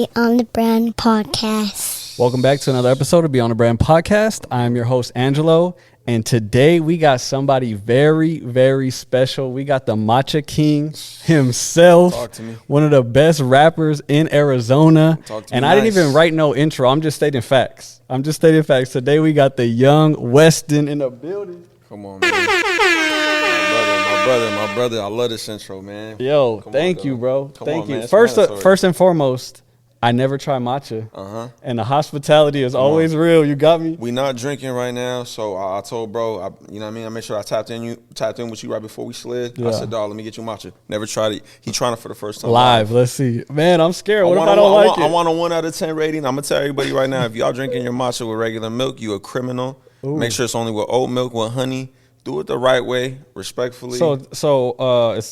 Be on the Brand Podcast. Welcome back to another episode of Be on the Brand Podcast. I'm your host, Angelo, and today we got somebody very, very special. We got the Matcha King himself. Talk to me. One of the best rappers in Arizona. Talk to me And I didn't nice. even write no intro. I'm just stating facts. Today we got the young Westin in the building. Come on, man. My brother. I love this intro, man. Yo, Come thank on, you, dog. bro. Come Thank on, you. man. It's First mandatory. and foremost, I never try matcha. And the hospitality is always real. You got me? We not drinking right now, so I told bro, you know what I mean? I made sure I tapped in with you right before we slid. Yeah. I said, dog, let me get you matcha. Never tried it. He trying it for the first time. Live. Let's see. Man, I'm scared. What if I don't like it? I want a 1 out of 10 rating. I'm going to tell everybody right now, if y'all drinking your matcha with regular milk, you a criminal. Ooh. Make sure it's only with oat milk, with honey. Do it the right way, respectfully. So it's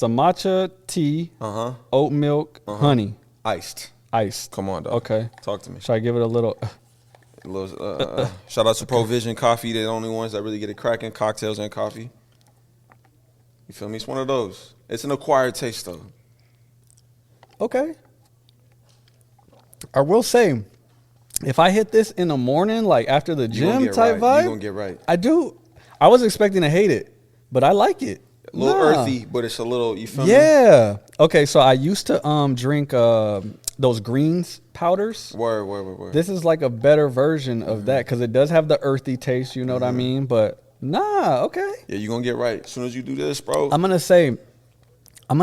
the matcha tea, oat milk, honey, Iced. iced. Come on, dog. Okay. Talk to me. Should I give it a little? Shout out to Provision Coffee. They're the only ones that really get it cracking. Cocktails and coffee. You feel me? It's one of those. It's an acquired taste, though. Okay. I will say, if I hit this in the morning, like after the You gonna gym get type right. vibe, You gonna get right. I do. I was expecting to hate it, but I like it. A little Nah. earthy, but it's a little, you feel me? Yeah. Okay, so I used to drink those greens powders. Word. This is like a better version of that because it does have the earthy taste, you know what I mean? But nah, okay. Yeah, you gonna get right. As soon as you do this, bro. I'm gonna say Come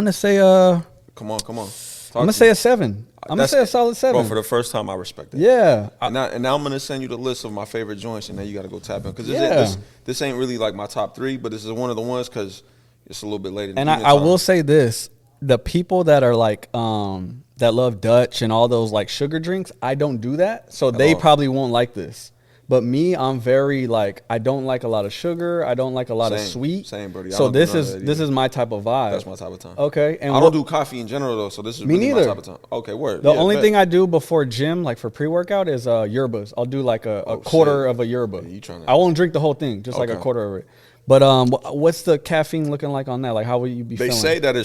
on. I'm gonna say a 7. I'm gonna say a solid 7. Bro, for the first time, I respect it. Yeah. And now I'm gonna send you the list of my favorite joints, and then you gotta go tap in because Yeah. this ain't really like my top 3, but this is one of the ones because it's a little bit later. And I will say this: the people that are like that love Dutch and all those like sugar drinks, I don't do that, so they all. probably won't like this. But me, I'm very like I don't like a lot of sugar. I don't like a lot of Same, sweet. same, buddy. I So don't do this none of is that this either. is my type of vibe. That's my type of time. Okay, and I don't do coffee in general though, so this is Me really neither. my type of time. Okay, word. The Yeah, only bet. thing I do before gym, like for pre-workout, is yerbas. I'll do like a quarter shit. of a yerba. Yeah, you tryna- I won't drink the whole thing, just like a Okay. quarter of it. But what's the caffeine looking like on that? Like, how will you be They feeling? say that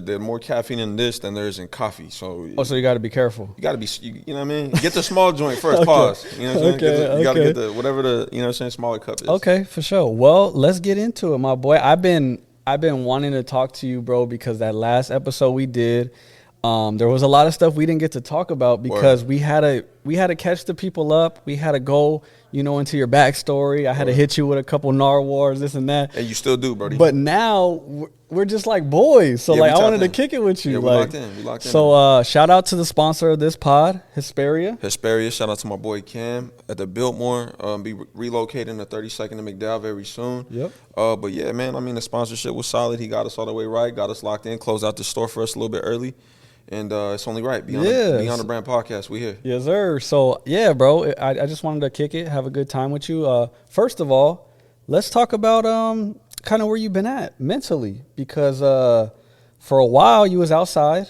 there's more caffeine in this than there is in coffee. So Oh, so you got to be careful. you got to be, you know what I mean? Get the small joint first, pause. You know what I'm saying? Okay, You got to okay. get the, whatever the, you know what I'm saying, smaller cup is. Okay, for sure. Well, let's get into it, my boy. I've been wanting to talk to you, bro, because that last episode we did, there was a lot of stuff we didn't get to talk about because we had to catch the people up. We had to go, into your backstory. I had to hit you with a couple narwhals, this and that. And you still do, Brody. But now we're just like boys. So Yeah, like we I wanted tapped to in. kick it with you. Yeah, we like, locked in. We locked in. So shout out to the sponsor of this pod, Hesperia. Hesperia, shout out to my boy Cam at the Biltmore. Be relocating to 32nd and McDowell very soon. Yep. But yeah, man, I mean, the sponsorship was solid. He got us all the way right, got us locked in, closed out the store for us a little bit early. And it's only right. Be on the Brand Podcast. We here. Yes, sir. So, yeah, bro, I just wanted to kick it, have a good time with you. First of all, let's talk about kind of where you've been at mentally because for a while you was outside.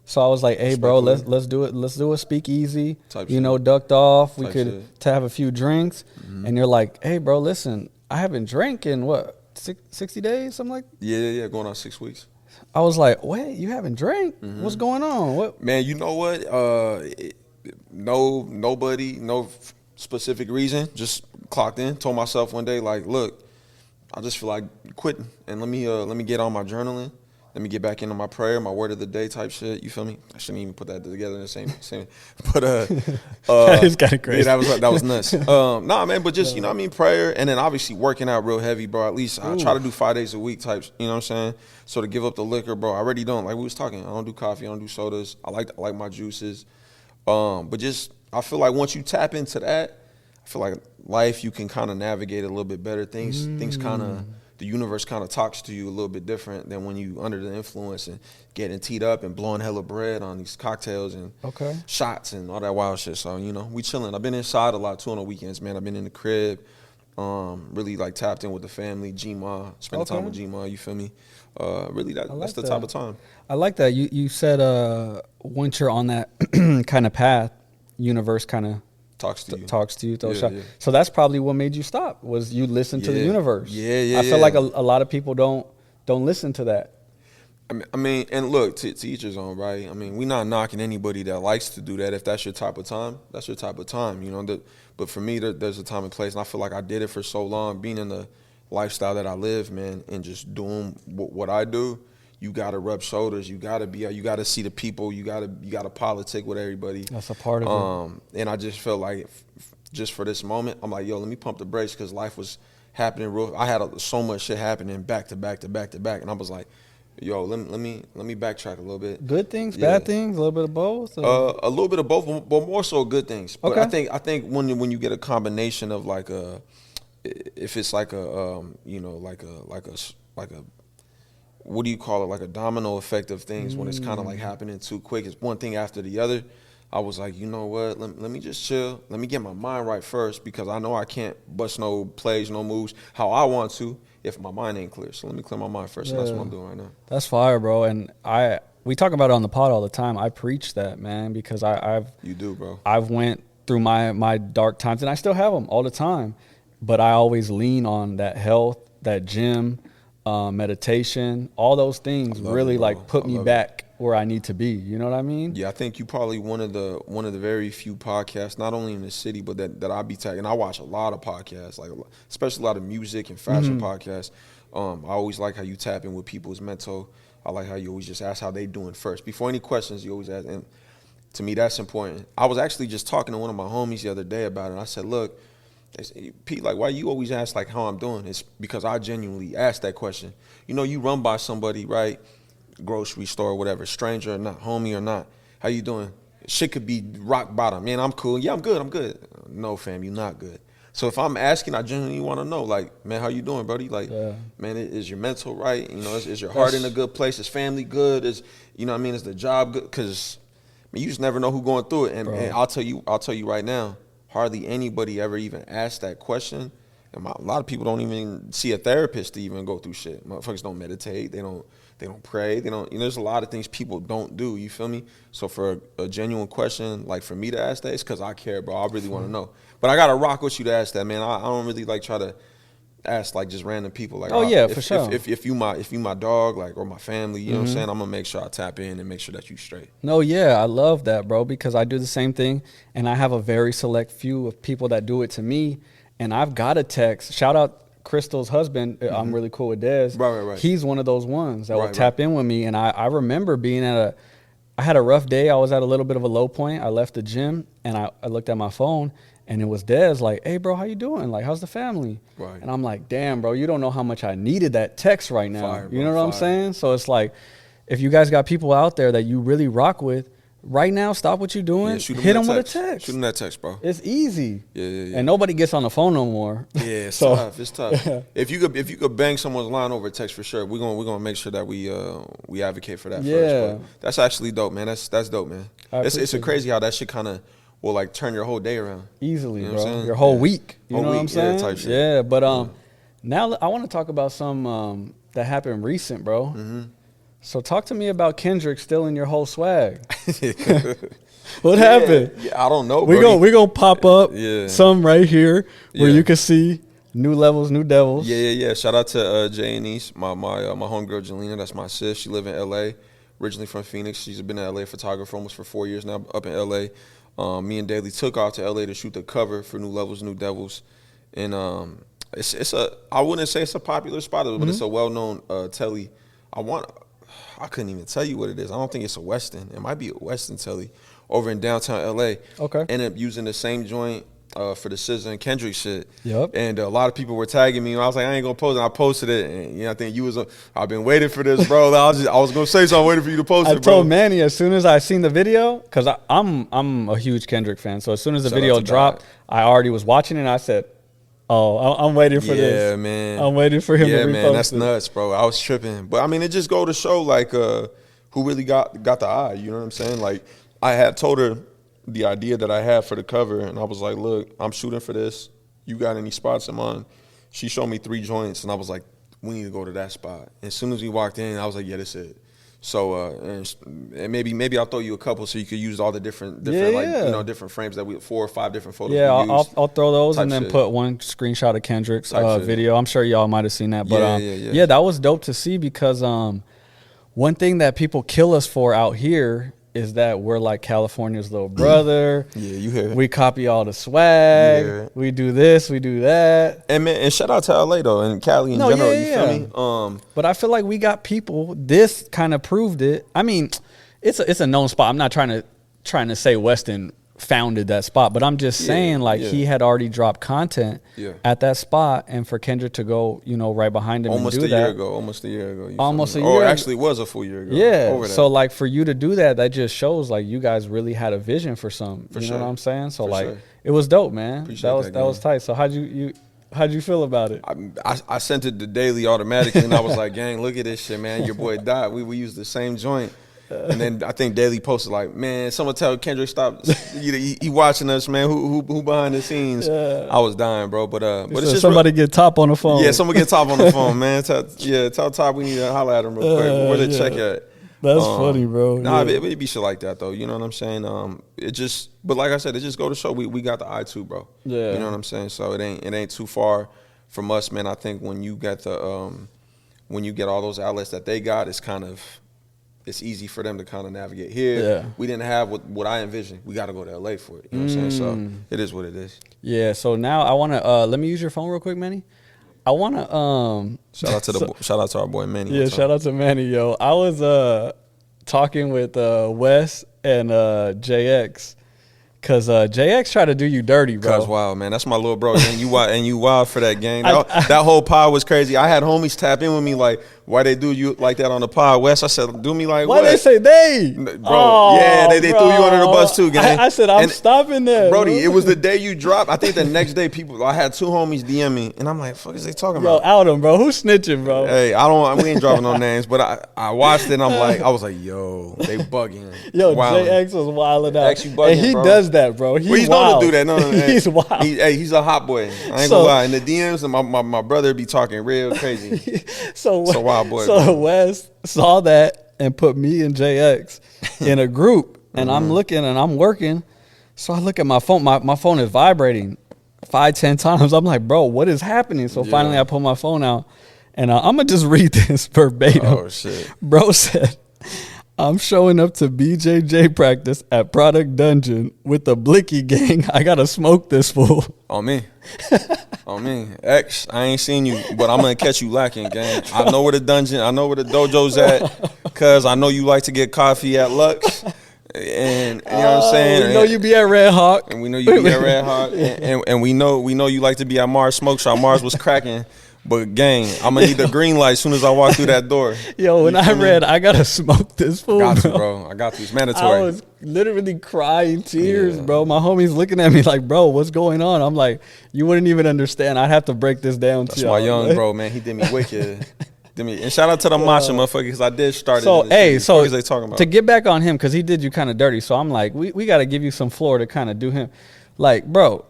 So I was like, hey, bro, let's do it. Let's do a speakeasy, Type shit. ducked off. We Type could shit. to have a few drinks. And you're like, hey, bro, listen, I haven't drank in, 60 days, something like that? Yeah. Going on 6 weeks. I was like, wait, you haven't drank? What's going on? What? Man, you know what? No specific reason. Just clocked in. Told myself one day, like, look, I just feel like quitting, and let me get on my journaling. Let me get back into my prayer, my word of the day type shit. You feel me? I shouldn't even put that together in the same. But That is kinda crazy. Yeah, that was nuts. Nah, man, but just prayer, and then obviously working out real heavy, bro. At least I try to do 5 days a week types. You know what I'm saying? So to give up the liquor, bro, I already don't. Like we was talking, I don't do coffee, I don't do sodas. I like my juices. But just I feel like once you tap into that, I feel like life you can kind of navigate a little bit better. Things kind of. The universe kind of talks to you a little bit different than when you under the influence and getting teed up and blowing hella bread on these cocktails and shots and all that wild shit. So, we chilling. I've been inside a lot too on the weekends, man. I've been in the crib, really like tapped in with the family, G-Ma, spending time with G-Ma, you feel me? Really, that's the type of time. I like that. You said once you're on that kind of path, universe kind of talks to you. Yeah. So that's probably what made you stop. Was you listen to the universe? Yeah. I feel like a lot of people don't listen to that. I mean, and look, to each his own, right? I mean, we're not knocking anybody that likes to do that. If that's your type of time, that's your type of time, you know. But for me, there's a time and place, and I feel like I did it for so long, being in the lifestyle that I live, man, and just doing what I do. You gotta rub shoulders. You gotta see the people. You gotta politic with everybody. That's a part of it. And I just felt like, just for this moment, I'm like, yo, let me pump the brakes because life was happening real. I had so much shit happening back to back to back to back, and I was like, yo, let me backtrack a little bit. Good things, bad things, a little bit of both. A little bit of both, but more so good things. But Okay. I think when you get a combination of like if it's like a like a what do you call it, like a domino effect of things, when it's kind of like happening too quick, it's one thing after the other. I was like, you know what, let me just chill, let me get my mind right first, because I know I can't bust no plays, no moves how I want to if my mind ain't clear. So let me clear my mind first. And that's what I'm doing right now. That's fire, bro. And we talk about it on the pod all the time. I preach that, man, because You do, bro. I've went through my dark times, and I still have them all the time, but I always lean on that health, that gym, meditation, all those things really put me back where I need to be. You know what I mean? Yeah, I think you probably one of the very few podcasts, not only in the city, but that I be tagging. I watch a lot of podcasts, like especially a lot of music and fashion podcasts. I always like how you tap in with people's mental. I like how you always just ask how they doing first. Before any questions, you always ask. And to me, that's important. I was actually just talking to one of my homies the other day about it. I said, look, Pete, like, why you always ask like how I'm doing? It's because I genuinely ask that question. You know, you run by somebody, right? Grocery store, whatever, stranger or not, homie or not. How you doing? Shit could be rock bottom. Man, I'm cool. Yeah, I'm good. No, fam, you not good. So if I'm asking, I genuinely want to know, like, man, how you doing, buddy? Like, man, is your mental right? You know, is your heart in a good place? Is family good? Is, you know what I mean? Is the job good? Because, I mean, you just never know who's going through it. And I'll tell you right now, hardly anybody ever even asked that question. And a lot of people don't even see a therapist to even go through shit. Motherfuckers don't meditate. They don't pray. They don't. You know, there's a lot of things people don't do. You feel me? So for a genuine question, like for me to ask that, it's because I care, bro. I really want to know. But I gotta rock with you to ask that, man. I don't really like try to ask like just random people. Like, for sure. If you my dog, like, or my family, you know what I'm saying? I'm gonna make sure I tap in and make sure that you straight. No, yeah, I love that, bro, because I do the same thing, and I have a very select few of people that do it to me, and I've got a text. Shout out Crystal's husband. I'm really cool with Dez. Right. He's one of those ones that will tap in with me, and I remember being I had a rough day. I was at a little bit of a low point. I left the gym, and I looked at my phone, and it was Dez like, hey, bro, how you doing? Like, how's the family? Right. And I'm like, damn, bro, you don't know how much I needed that text right now. Fire, bro, you know what I'm saying? So it's like, if you guys got people out there that you really rock with, right now, stop what you're doing, hit them with a text. Shoot them that text, bro. It's easy. Yeah. And nobody gets on the phone no more. Yeah, it's tough. It's tough. If you could bang someone's line over a text, for sure, we're gonna make sure that we advocate for that first. But that's actually dope, man. That's dope, man. It's crazy how that shit kind of will like turn your whole day around easily, you know bro. Your whole week. You know what I'm saying? Type shit. Yeah, but now I want to talk about some that happened recent, bro. Mm-hmm. So talk to me about Kendrick stealing your whole swag. What happened? Yeah, I don't know. We gonna pop up some right here where you can see new levels, new devils. Yeah. Shout out to Jay and East, my homegirl Jelena. That's my sis. She live in L.A. Originally from Phoenix. She's been an L.A. photographer almost for 4 years now, up in L.A. Me and Daly took off to L.A. to shoot the cover for New Levels, New Devils, and I wouldn't say it's a popular spot, but it's a well-known telly. I couldn't even tell you what it is. I don't think it's a Westin. It might be a Westin telly over in downtown L.A. Okay. Ended up using the same joint for the SZA and Kendrick shit. Yep. And a lot of people were tagging me. I was like, I ain't gonna post it. I posted it, and I think you was. I've been waiting for this, bro. I was gonna say something, waiting for you to post it, bro. I told Manny as soon as I seen the video, because I'm a huge Kendrick fan. So as soon as the video dropped, I already was watching it. And I said, oh, I'm waiting for this. Yeah, man. I'm waiting for him to repost it. Yeah, man, that's nuts, bro. I was tripping. But, I mean, it just go to show, like, who really got the eye. You know what I'm saying? Like, I had told her the idea that I had for the cover, and I was like, look, I'm shooting for this. You got any spots in mind? She showed me 3 joints, and I was like, we need to go to that spot. And as soon as we walked in, I was like, yeah, that's it. So and maybe I'll throw you a couple so you could use all the different different frames that 4 or 5 different photos. Yeah, I'll throw those and then put one screenshot of Kendrick's video. I'm sure y'all might have seen that, but yeah, that was dope to see because one thing that people kill us for out here is that we're like California's little brother. Yeah, you hear it. We copy all the swag. Yeah. We do this, we do that. And man, and shout out to LA though, and Cali in general. You feel me? But I feel like we got people. This kind of proved it. I mean, it's a known spot. I'm not trying to say Westin founded that spot, but I'm just saying he had already dropped content at that spot, and for Kendrick to go, right behind him almost and do a that. year ago. Almost a year ago. Or actually it was a full year ago. Yeah. So like for you to do that just shows like you guys really had a vision for something. You know what I'm saying? So it was dope, man. That was tight. So how'd you feel about it? I sent it to Daily automatically, and I was like, gang, look at this shit, man. Your boy died. We used the same joint. And then I think Daily posted like, man, someone tell Kendrick stop. He watching us, man. Who behind the scenes? Yeah. I was dying, bro. But it's just somebody get Top on the phone. Yeah, someone get Top on the phone, man. Tell Top we need to holler at him real quick. Where the check at? That's funny, bro. Nah, it be shit like that though. You know what I'm saying? But like I said, it just go to show we got the eye too, bro. Yeah. You know what I'm saying? So it ain't too far from us, man. I think when you get when you get all those outlets that they got, it's easy for them to kind of navigate here. Yeah. We didn't have what I envisioned. We got to go to LA for it. You know what I'm saying? So it is what it is. Yeah. So now I want to let me use your phone real quick, Manny. I want to shout out to our boy Manny. Yeah, shout out to Manny, yo. I was talking with Wes and JX. Cause JX tried to do you dirty, bro. Cause wow, man, that's my little bro, and you wild for that game. That whole pod was crazy. I had homies tap in with me like, why they do you like that on the pod, Wes? I said, do me like why what? They say they, bro? Oh, yeah, they threw you under the bus too, gang. I said I'm stopping that, Brody. It was the day you dropped. I think the next day I had two homies DM me, and I'm like, fuck is they talking about? Yo, out them, bro. Who's snitching, bro? Hey, we ain't dropping no names, but I watched it, and I was like, yo, they bugging. Yo, JX was wilding out, bugging, and he bro. Does that, bro. He's known to do that. No, he's wild. He's a hot boy. I ain't gonna lie. In the DMs, and my brother be talking real crazy. So wild boy. So Wes saw that and put me and JX in a group, and I'm looking and I'm working. So I look at my phone. My phone is vibrating 5-10 times. I'm like, bro, what is happening? So finally I pull my phone out, and I'm gonna just read this verbatim. Oh shit. Bro said, I'm showing up to BJJ practice at Product Dungeon with the Blicky gang. I gotta smoke this fool. On me. On me. X, I ain't seen you, but I'm gonna catch you lacking, gang. I know where the dungeon, I know where the dojo's at, cause I know you like to get coffee at Lux. And you know what I'm saying? We know you be at Red Hawk. And we know you be at Red Hawk. And we know you like to be at Mars Smoke Shop. Mars was cracking. But gang, I'm gonna need the green light as soon as I walk through that door. Yo, when I read, I gotta smoke this fool. Got to, bro. I got to. It's mandatory. I was literally crying tears, bro. My homie's looking at me like, bro, what's going on? I'm like, you wouldn't even understand. I'd have to break this down to you. That's my young bro, man. He did me wicked. And shout out to the Matcha motherfucker, because I did start it. So, what is they talking about? To get back on him, because he did you kind of dirty. So I'm like, we got to give you some floor to kind of do him. Like, bro,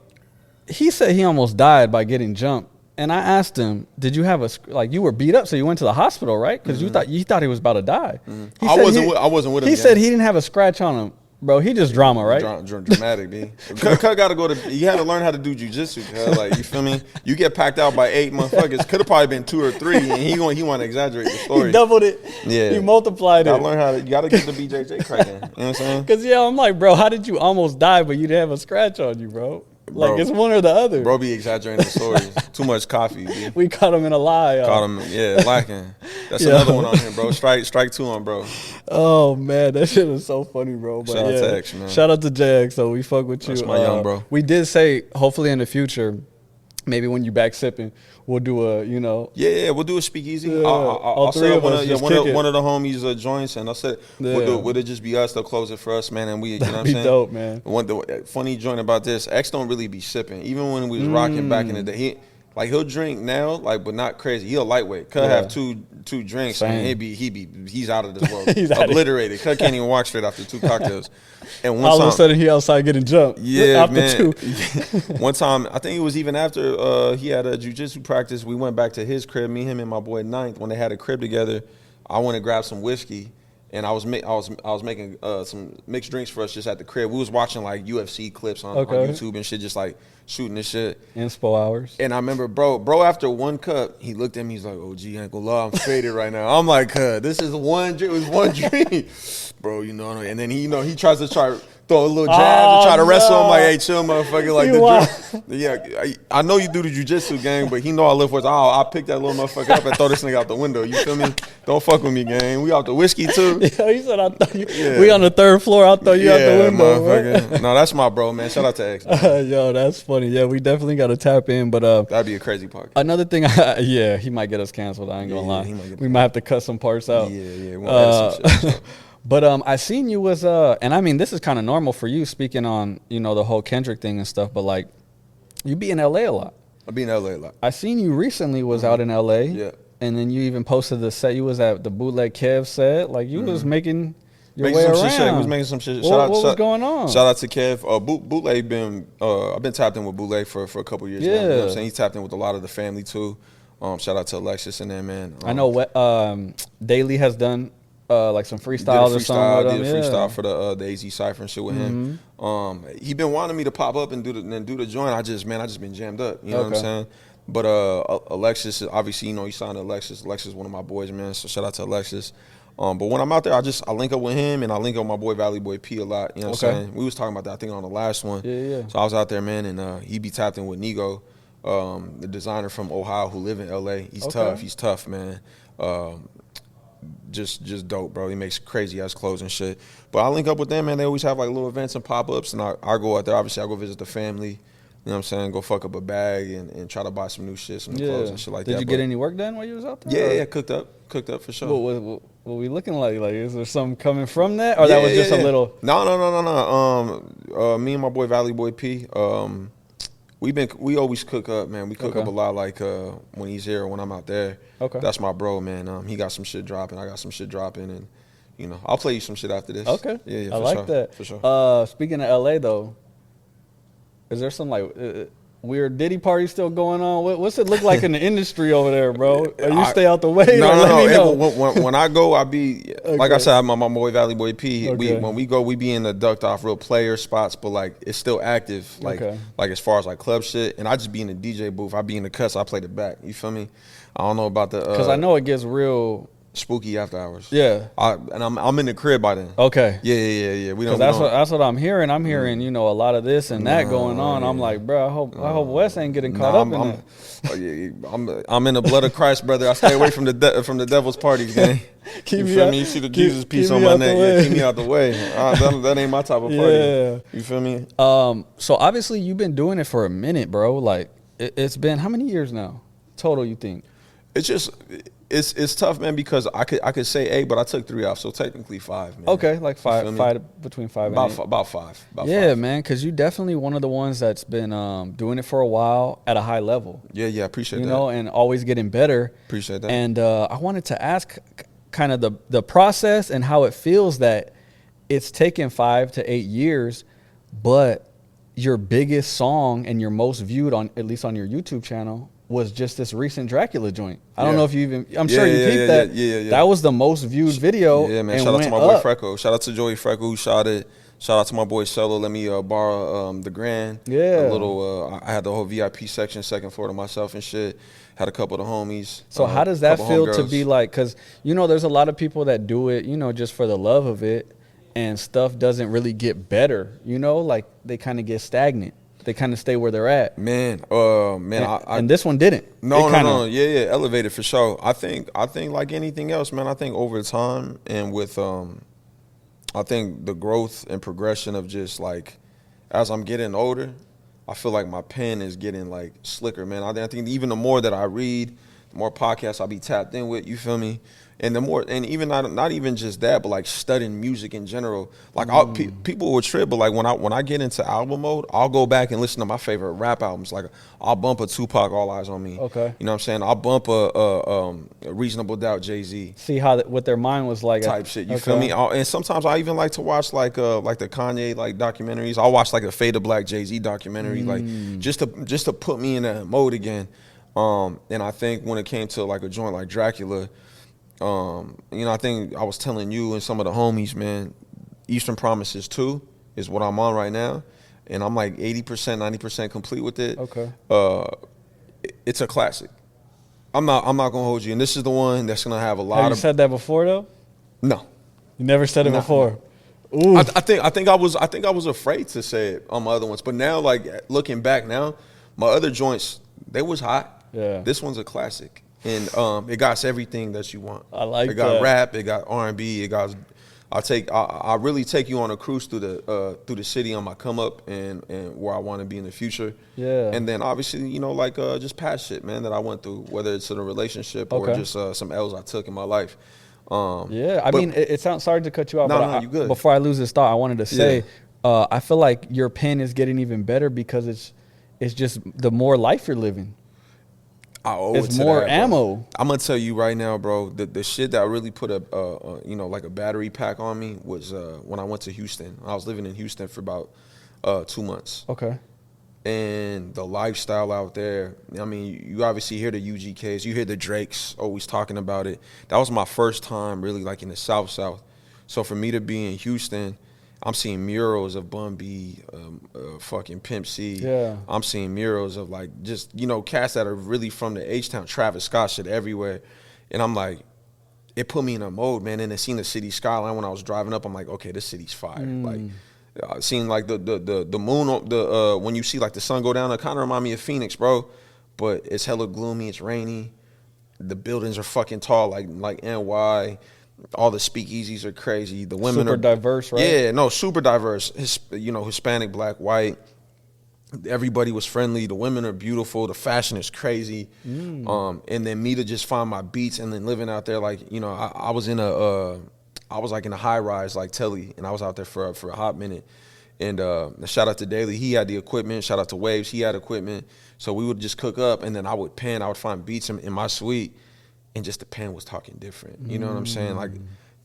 he said he almost died by getting jumped. And I asked him, did you have you were beat up, so you went to the hospital, right? Because you thought he was about to die. I wasn't with him. He said he didn't have a scratch on him. Bro, he just drama, right? Dramatic, B. Cut got to go to. You had to learn how to do jujitsu. Like, you feel me? You get packed out by 8 motherfuckers. Could have probably been 2 or 3, and he want to exaggerate the story. He doubled it. Yeah, he multiplied it. You got to get the BJJ cracking. You know what I'm saying? Because I'm like, bro, how did you almost die, but you didn't have a scratch on you, bro? Like, it's one or the other. Bro be exaggerating the stories. Too much coffee, B. We caught him in a lie. Caught him, lacking. That's another one on here, bro. Strike 2 on, bro. Oh, man. That shit is so funny, bro. But shout out to X, man. Shout out to JX. So we fuck with you. That's my young bro. We did say, hopefully in the future, maybe when you back sipping, we'll do a, Yeah, we'll do a speakeasy. Yeah, I'll set up one of the homies' joints, and I'll say, would it just be us? They'll close it for us, man, and we, you know what I'm saying? Dope, man. The funny joint about this, X don't really be sipping. Even when we was rocking back in the day, he'll drink now, but not crazy. He'll lightweight. Could have two drinks, and he's out of this world. He's obliterated. Cut can't even walk straight after 2 cocktails. And all of a sudden he outside getting jumped. Yeah, after man. 2. One time, I think it was even after he had a jiu-jitsu practice. We went back to his crib. Me, him, and my boy Ninth. When they had a crib together, I went to grab some whiskey. and I was making some mixed drinks for us just at the crib. We was watching like UFC clips on YouTube and shit, just like shooting this shit. Inspo hours. And I remember, bro, after one cup, he looked at me. He's like, "Oh, gee, ain't gonna lie, I'm faded right now." I'm like, "This is one drink. It was one drink, bro. You know." And then he tries to throw a little jab to try to wrestle him. Like, "Hey, chill, motherfucker." Like I know you do the jujitsu, gang, but he know I live for it. I'll pick that little motherfucker up and throw this nigga out the window. You feel me? Don't fuck with me, gang. We out the whiskey too. Yeah, he said, "I thought we on the 3rd floor. I'll throw you out the window." Motherfucker. No, that's my bro, man. Shout out to X. Yo, that's funny. Yeah, we definitely got to tap in. But that'd be a crazy podcast. Another thing, he might get us canceled. I ain't gonna lie. We might have to cut some parts out. Yeah. We'll edit some shit. But I seen you was and I mean this is kind of normal for you, speaking on the whole Kendrick thing and stuff. But like, you be in LA a lot. I be in LA a lot. I seen you recently was out in LA. Yeah. And then you even posted the set. You was at the Bootleg Kev set. Like you was making your way around. Shit. We was making some shit. What was going on? Shout out to Kev. Bootleg I've been tapped in with Bootleg for a couple years now. You know what I'm saying? He tapped in with a lot of the family too. Shout out to Alexis and them, man. I know Daily has done like some freestyles or something. Did a freestyle for the AZ Cypher and shit with him. He been wanting me to pop up and do the joint. I just been jammed up. You know what I'm saying? But Alexis, obviously, you signed to Alexis. Alexis is one of my boys, man. So shout out to Alexis. But when I'm out there, I link up with him and I link up with my boy Valley Boy P a lot. You know what I'm saying? We was talking about that, I think, on the last one. Yeah. So I was out there, man, and he be tapped in with Nigo, the designer from Ohio who live in LA. He's tough, man. Just dope, bro. He makes crazy ass clothes and shit. But I link up with them, man. They always have like little events and pop ups, and I go out there. Obviously, I go visit the family. You know what I'm saying? Go fuck up a bag and try to buy some new shit, some new clothes and shit like that. Did you get any work done while you was out there? Yeah, cooked up for sure. What we looking like? Like, is there something coming from that, or that was just a little? No. Me and my boy Valley Boy P. We always cook up, man. We cook up a lot, like when he's here or when I'm out there. Okay. That's my bro, man. He got some shit dropping. I got some shit dropping, and I'll play you some shit after this. Okay. Yeah. I like that. For sure. Speaking of LA though, is there some like weird Diddy party still going on? What's it look like in the industry over there, bro? Or you stay out the way? No. When I go, I be like I said, my boy Valley Boy P. When we go, we be in the ducked off real player spots, but like it's still active, like as far as like club shit. And I just be in the DJ booth. I be in the cuts. I play the back. You feel me? I don't know about the because I know it gets real spooky after hours. Yeah. I'm in the crib by then. Okay. Yeah. That's what I'm hearing. I'm hearing, a lot of this and that going on. I'm like, bro, I hope Wes ain't getting caught up in that. Oh, yeah, I'm in the blood of Christ, brother. I stay away from the devil's parties, gang. You feel me? You see the Jesus piece on my neck. Yeah, keep me out the way. That ain't my type of party. Yeah. You feel me? So obviously you've been doing it for a minute, bro. Like it's been how many years now total? You think? It's tough, man, because I could say 8, but I took 3 off, so technically 5, man. Okay, like 5 between 5 and 8. About 5. Man, because you definitely one of the ones that's been doing it for a while at a high level. Yeah, appreciate that. And always getting better. Appreciate that. And I wanted to ask kind of the process and how it feels that it's taken 5 to 8 years, but your biggest song and your most viewed on, at least on your YouTube channel, was just this recent Dracula joint. I don't know if you even, I'm sure you peeped that. Yeah. That was the most viewed video. Yeah, man. Shout out to my boy Freckle. Shout out to Joey Freckle who shot it. Shout out to my boy Cello. Let me borrow the Grand. Yeah. I had the whole VIP section, second floor to myself and shit. Had a couple of the homies. So how does that feel to be like, because, there's a lot of people that do it, just for the love of it, and stuff doesn't really get better, like they kind of get stagnant. They kind of stay where they're at. Man, and this one didn't. No. Yeah, elevated for sure. I think like anything else, man. I think over time and with, I think the growth and progression of just like, as I'm getting older, I feel like my pen is getting like slicker, man. I think even the more that I read, the more podcasts I'll be tapped in with. You feel me? And the more, and even not even just that, but like studying music in general. Like people will trip, but like when I get into album mode, I'll go back and listen to my favorite rap albums. Like I'll bump a Tupac, All Eyes on Me. Okay, you know what I'm saying? I'll bump a Reasonable Doubt, Jay-Z. See what their mind was like. Type shit. You feel me? And sometimes I even like to watch like the Kanye like documentaries. I'll watch like a Fade to Black Jay-Z documentary, like just to put me in that mode again. And I think when it came to like a joint like Dracula, You know, I think I was telling you and some of the homies, man, Eastern Promises 2 is what I'm on right now. And I'm like 80%, 90% complete with it. Okay. It's a classic. I'm not gonna hold you. And this is the one that's gonna have a lot Have you said that before though? No. You never said it Nah. before. Ooh. I think I was afraid to say it on my other ones. But now, like looking back now, my other joints, they was hot. Yeah. This one's a classic. And it got everything that you want. I like it. It got that. rap, it got R&B, it got I really take you on a cruise through the city on my come up and where I want to be in the future. Yeah. And then obviously, you know, like just past shit, man, that I went through, whether it's in a relationship or just some L's I took in my life. Yeah, I mean, it sounds, sorry to cut you off, No, you good. Before I lose this thought, I wanted to say, I feel like your pen is getting even better because it's just the more life you're living. I owe It's it to more that, bro. ammo. I'm gonna tell you right now, bro. The shit that really put a you know, like a battery pack on me was when I went to Houston. I was living in Houston for about 2 months. Okay. And the lifestyle out there, I mean, you obviously hear the UGKs, you hear the Drakes always talking about it. That was my first time really like in the South. So for me to be in Houston, I'm seeing murals of Bun B, fucking Pimp C. Yeah. I'm seeing murals of like just, you know, cats that are really from the H-Town, Travis Scott shit everywhere. And I'm like, it put me in a mode, man. And I seen the city skyline when I was driving up. I'm like, okay, this city's fire. Like, I seen like the moon, when you see like the sun go down, it kind of remind me of Phoenix, bro. But it's hella gloomy, it's rainy. The buildings are fucking tall, like NY. All the speakeasies are crazy. The women Super are diverse, right? Yeah, no, super diverse. You know, Hispanic, black, white. Everybody was friendly. The women are beautiful. The fashion is crazy. And then me to just find my beats and then living out there, like, you know, I was like in a high rise like Telly, and I was out there for a hot minute. And shout out to Daly, he had the equipment. Shout out to Waves, he had equipment. So we would just cook up, and then I would pen. I would find beats in my suite, and just the pen was talking different. You know what I'm saying? Like,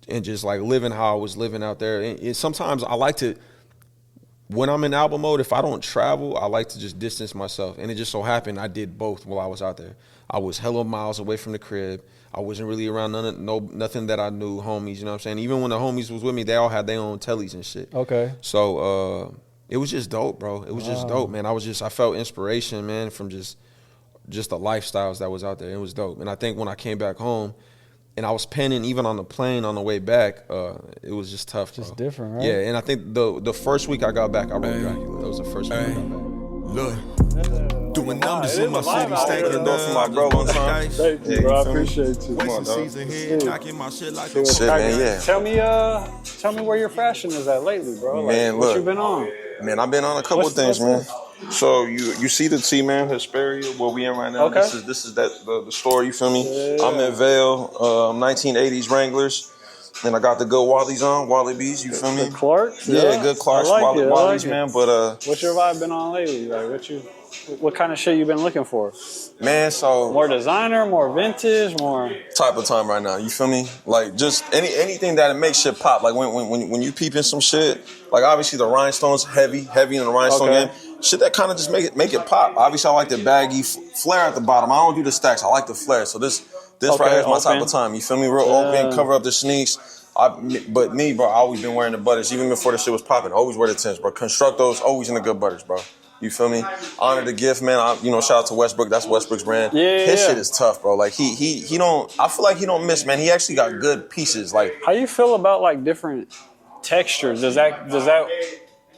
and just like living how I was living out there. And sometimes I like to, when I'm in album mode, if I don't travel, I like to just distance myself. And it just so happened I did both while I was out there. I was hella miles away from the crib. I wasn't really around nothing that I knew, homies, you know what I'm saying? Even when the homies was with me, they all had their own tellies and shit. Okay. So it was just dope, bro. It was just dope, man. I felt inspiration, man, from just the lifestyles that was out there. It was dope. And I think when I came back home and I was penning even on the plane on the way back, it was just tough, bro. Just different, right? Yeah, and I think the first week I got back, I wrote Dracula. That was the first week I got back. Look, doing numbers in my city, stinking door for my bro one time. Thank you, bro. I appreciate you. Come on, dog. Shit, man, yeah. Tell me where your fashion is at lately, bro. Like, Man, what look. you been on? Man, I've been on a couple of things, man. So you see the T-Man Hesperia where we in right now? Okay. This is the store, you feel me? Yeah. I'm in Vail, 1980s Wranglers. And I got the good Wally's on, Wally B's, you feel me? The Clarks? Yeah, good Clarks, I like it, I Wally's, like it. man. But What's your vibe been on lately? Like, what kind of shit you been looking for? man, so More designer, more vintage, more. type of time right now, you feel me? Like just anything that makes shit pop. Like when you peeping some shit, like obviously the rhinestones heavy in the rhinestone Okay. game. Shit that kind of just make it pop. Obviously I like the baggy flare at the bottom. I don't do the stacks. I like the flare. So this Okay, right here is my open. type of time. You feel me? Real open, cover up the sneaks. But me, bro, I always been wearing the butters. Even before the shit was popping, always wear the tints, bro. Constructos, always in the good butters, bro. You feel me? Honor the gift, man. Shout out to Westbrook. That's Westbrook's brand. Yeah, His yeah. shit is tough, bro. Like he don't. I feel like he don't miss, man. He actually got good pieces. Like How you feel about like different textures? Does that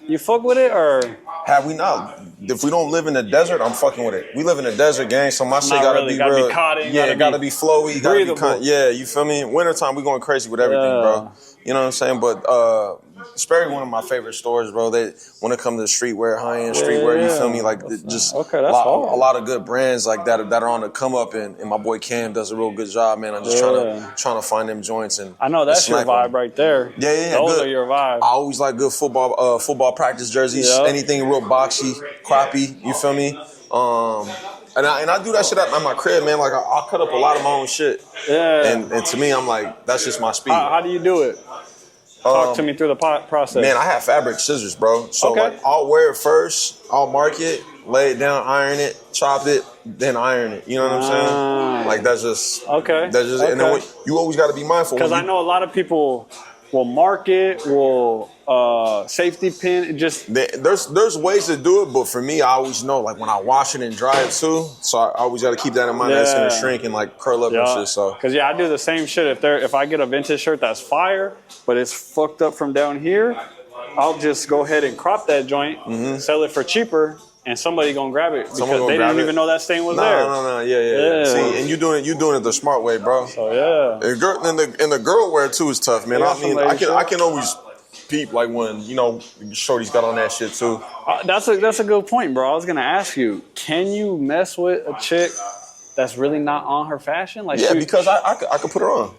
you fuck with it or? have we not? If we don't live in the desert, I'm fucking with it. We live in the desert, gang. So my shit Not gotta really. be Gotta be real. cotton, Yeah, gotta gotta be be flowy. Gotta be breathable. yeah, you feel me? Wintertime, we going crazy with everything, Yeah. bro. You know what I'm saying? But Sperry, one of my favorite stores, bro. They when it comes to streetwear, high end streetwear, you feel me? Like just Okay, that's hard. a lot of good brands like that are on the come up, and my boy Cam does a real good job, man. I'm just trying to find them joints and I know that's your smack 'em. vibe right there. Yeah, Those good. are your vibe. I always like good football practice jerseys. Yeah. Anything real boxy, crappy. You feel me? And I do that shit at my crib, man. Like I'll cut up a lot of my own shit. Yeah. And to me, I'm like, that's just my speed. How do you do it? Talk to me through the process. Man, I have fabric scissors, bro. So Okay. like, I'll wear it first. I'll mark it, lay it down, iron it, chop it, then iron it. You know what I'm saying? Like that's just Okay. That's just and then you always got to be mindful because I know a lot of people will mark it, will safety pin. It just there's ways to do it, but for me, I always know like when I wash it and dry it too. So I always got to keep that in mind. That's gonna shrink and like curl up and shit. So because I do the same shit. If I get a vintage shirt that's fire, but it's fucked up from down here, I'll just go ahead and crop that joint, sell it for cheaper. And somebody gonna grab it because they didn't even know that stain was there. No, yeah. See, and you doing it the smart way, bro. So yeah. And the girl wear too is tough, man. I mean, I can always peep like when shorty's got on that shit too. That's a good point, bro. I was gonna ask you, can you mess with a chick that's really not on her fashion? Like because I could put her on.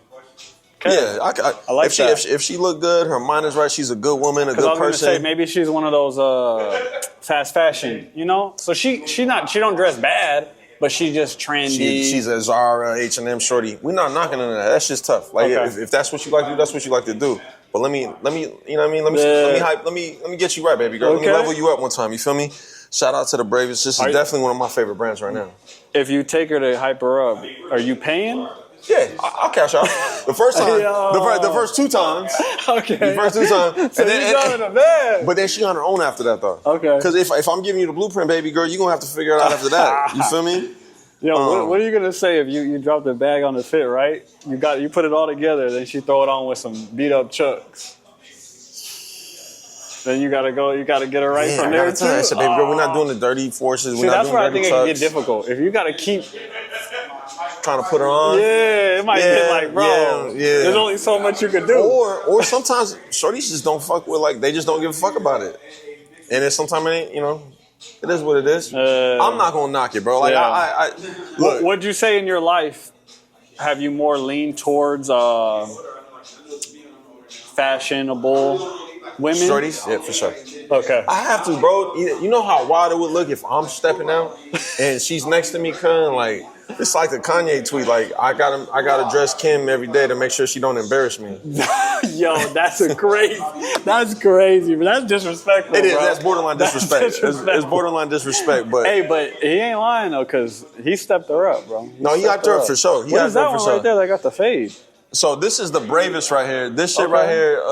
Okay. Yeah, I like that. If she look good, her mind is right. She's a good woman, a good person. I was gonna say maybe she's one of those fast fashion, So she don't dress bad, but she just trendy. She's a Zara, H&M shorty. We're not knocking on that. That's just tough. Like if that's what you like to do, that's what you like to do. But let me, you know what I mean? Let me get you right, baby girl. Okay. Let me level you up one time. You feel me? Shout out to the Bravest. This is definitely one of my favorite brands right now. If you take her to hype her up, are you paying? Yeah, I'll cash out. The first time, the first 2 times. Okay. The first 2 times. So and but then she on her own after that, though. Okay. Because if I'm giving you the blueprint, baby girl, you're going to have to figure it out after that. You feel me? Yo, what are you going to say if you drop the bag on the fit, right? You put it all together, then she throw it on with some beat-up chucks. Then you gotta get her right from there too. I said, baby girl, we're not doing the dirty forces. That's where I think it can get difficult. If you gotta keep trying to put her on. Yeah, it might get like, bro, there's only so much you can do. Or sometimes shorties just don't fuck with, like, they just don't give a fuck about it. And then sometimes it ain't, it is what it is. I'm not gonna knock it, bro. Like, look. What'd you say in your life? Have you more leaned towards fashionable women? Shorties? Yeah, for sure. Okay. I have to, bro. You know how wild it would look if I'm stepping out and she's next to me, like, it's like the Kanye tweet, like, I gotta dress Kim every day to make sure she don't embarrass me. Yo, that's crazy, but that's disrespectful. It is, bro. That's borderline disrespect. It's borderline disrespect, but hey, but he ain't lying though, cause he stepped her up, bro. He got her up for sure. What is that one right there that got the fade? So this is the Bravest right here. This shit right here,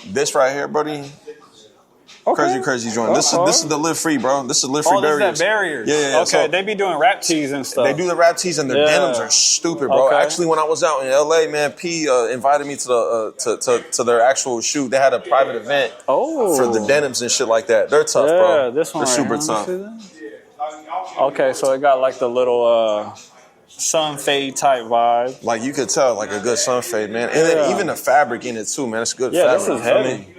this right here, buddy. Okay. Crazy joint. This is the Live Free, bro. This is Live Free Barriers. This is that Barriers. Yeah. Okay, so they be doing rap tees and stuff. They do the rap tees and their denims are stupid, bro. Okay. Actually, when I was out in LA, man, P invited me to the to their actual shoot. They had a private event for the denims and shit like that. They're tough, bro. This one they're super tough. Okay, so it got like the little sun fade type vibe. Like you could tell, like a good sun fade, man. And then even the fabric in it too, man. It's good fabric. This is heavy.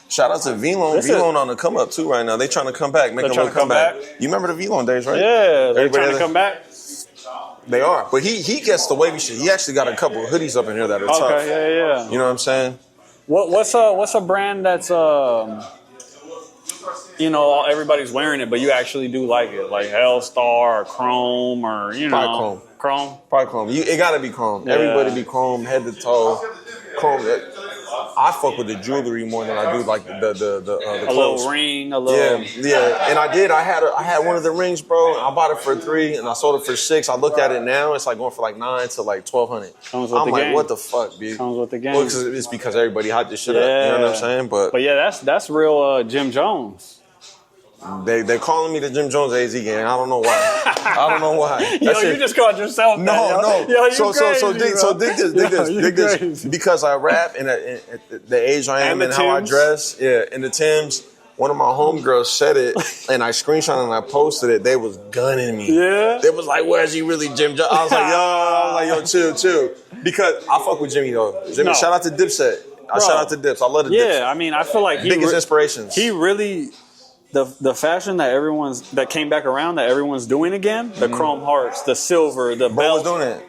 Shout out to V-Lone. V-Lone on the come up too right now. They trying to come back, make a little comeback. You remember the V-Lone days, right? Yeah, they're trying to come back. They are, but he gets the wavy shit. He actually got a couple of hoodies up in here that are tough. Okay, yeah. You know what I'm saying? What's a brand that's everybody's wearing it, but you actually do like it, like Hellstar or Chrome or Probably Chrome. Probably Chrome. It gotta be Chrome. Yeah. Everybody be Chrome, head to toe. Chrome. I fuck with the jewelry more than I do like the clothes. A little ring, a little. Yeah. And I did. I had one of the rings, bro. I bought it for $3 and I sold it for $6. I looked at it now. It's like going for like $900 to like $1,200. I'm like, what the fuck, dude? Comes with the game. Well, it's because everybody hyped this shit up. You know what I'm saying? But yeah, that's real Jim Jones. They're calling me the Jim Jones AZ gang. I don't know why. You just called yourself that. No. Yo, dig this. Because I rap and at the age I am and how I dress, in the Timbs, one of my homegirls said it and I screenshot and I posted it. They was gunning me. Yeah. They was like, where's he really Jim Jones? I was like, yo, chill. Because I fuck with Jimmy though. Shout out to Dipset. Shout out to Dips. I love the Dips. Yeah, I mean, I feel like biggest inspirations. He really... The fashion that came back around that everyone's doing again, the chrome hearts, the silver, the belt. Bro was doing it.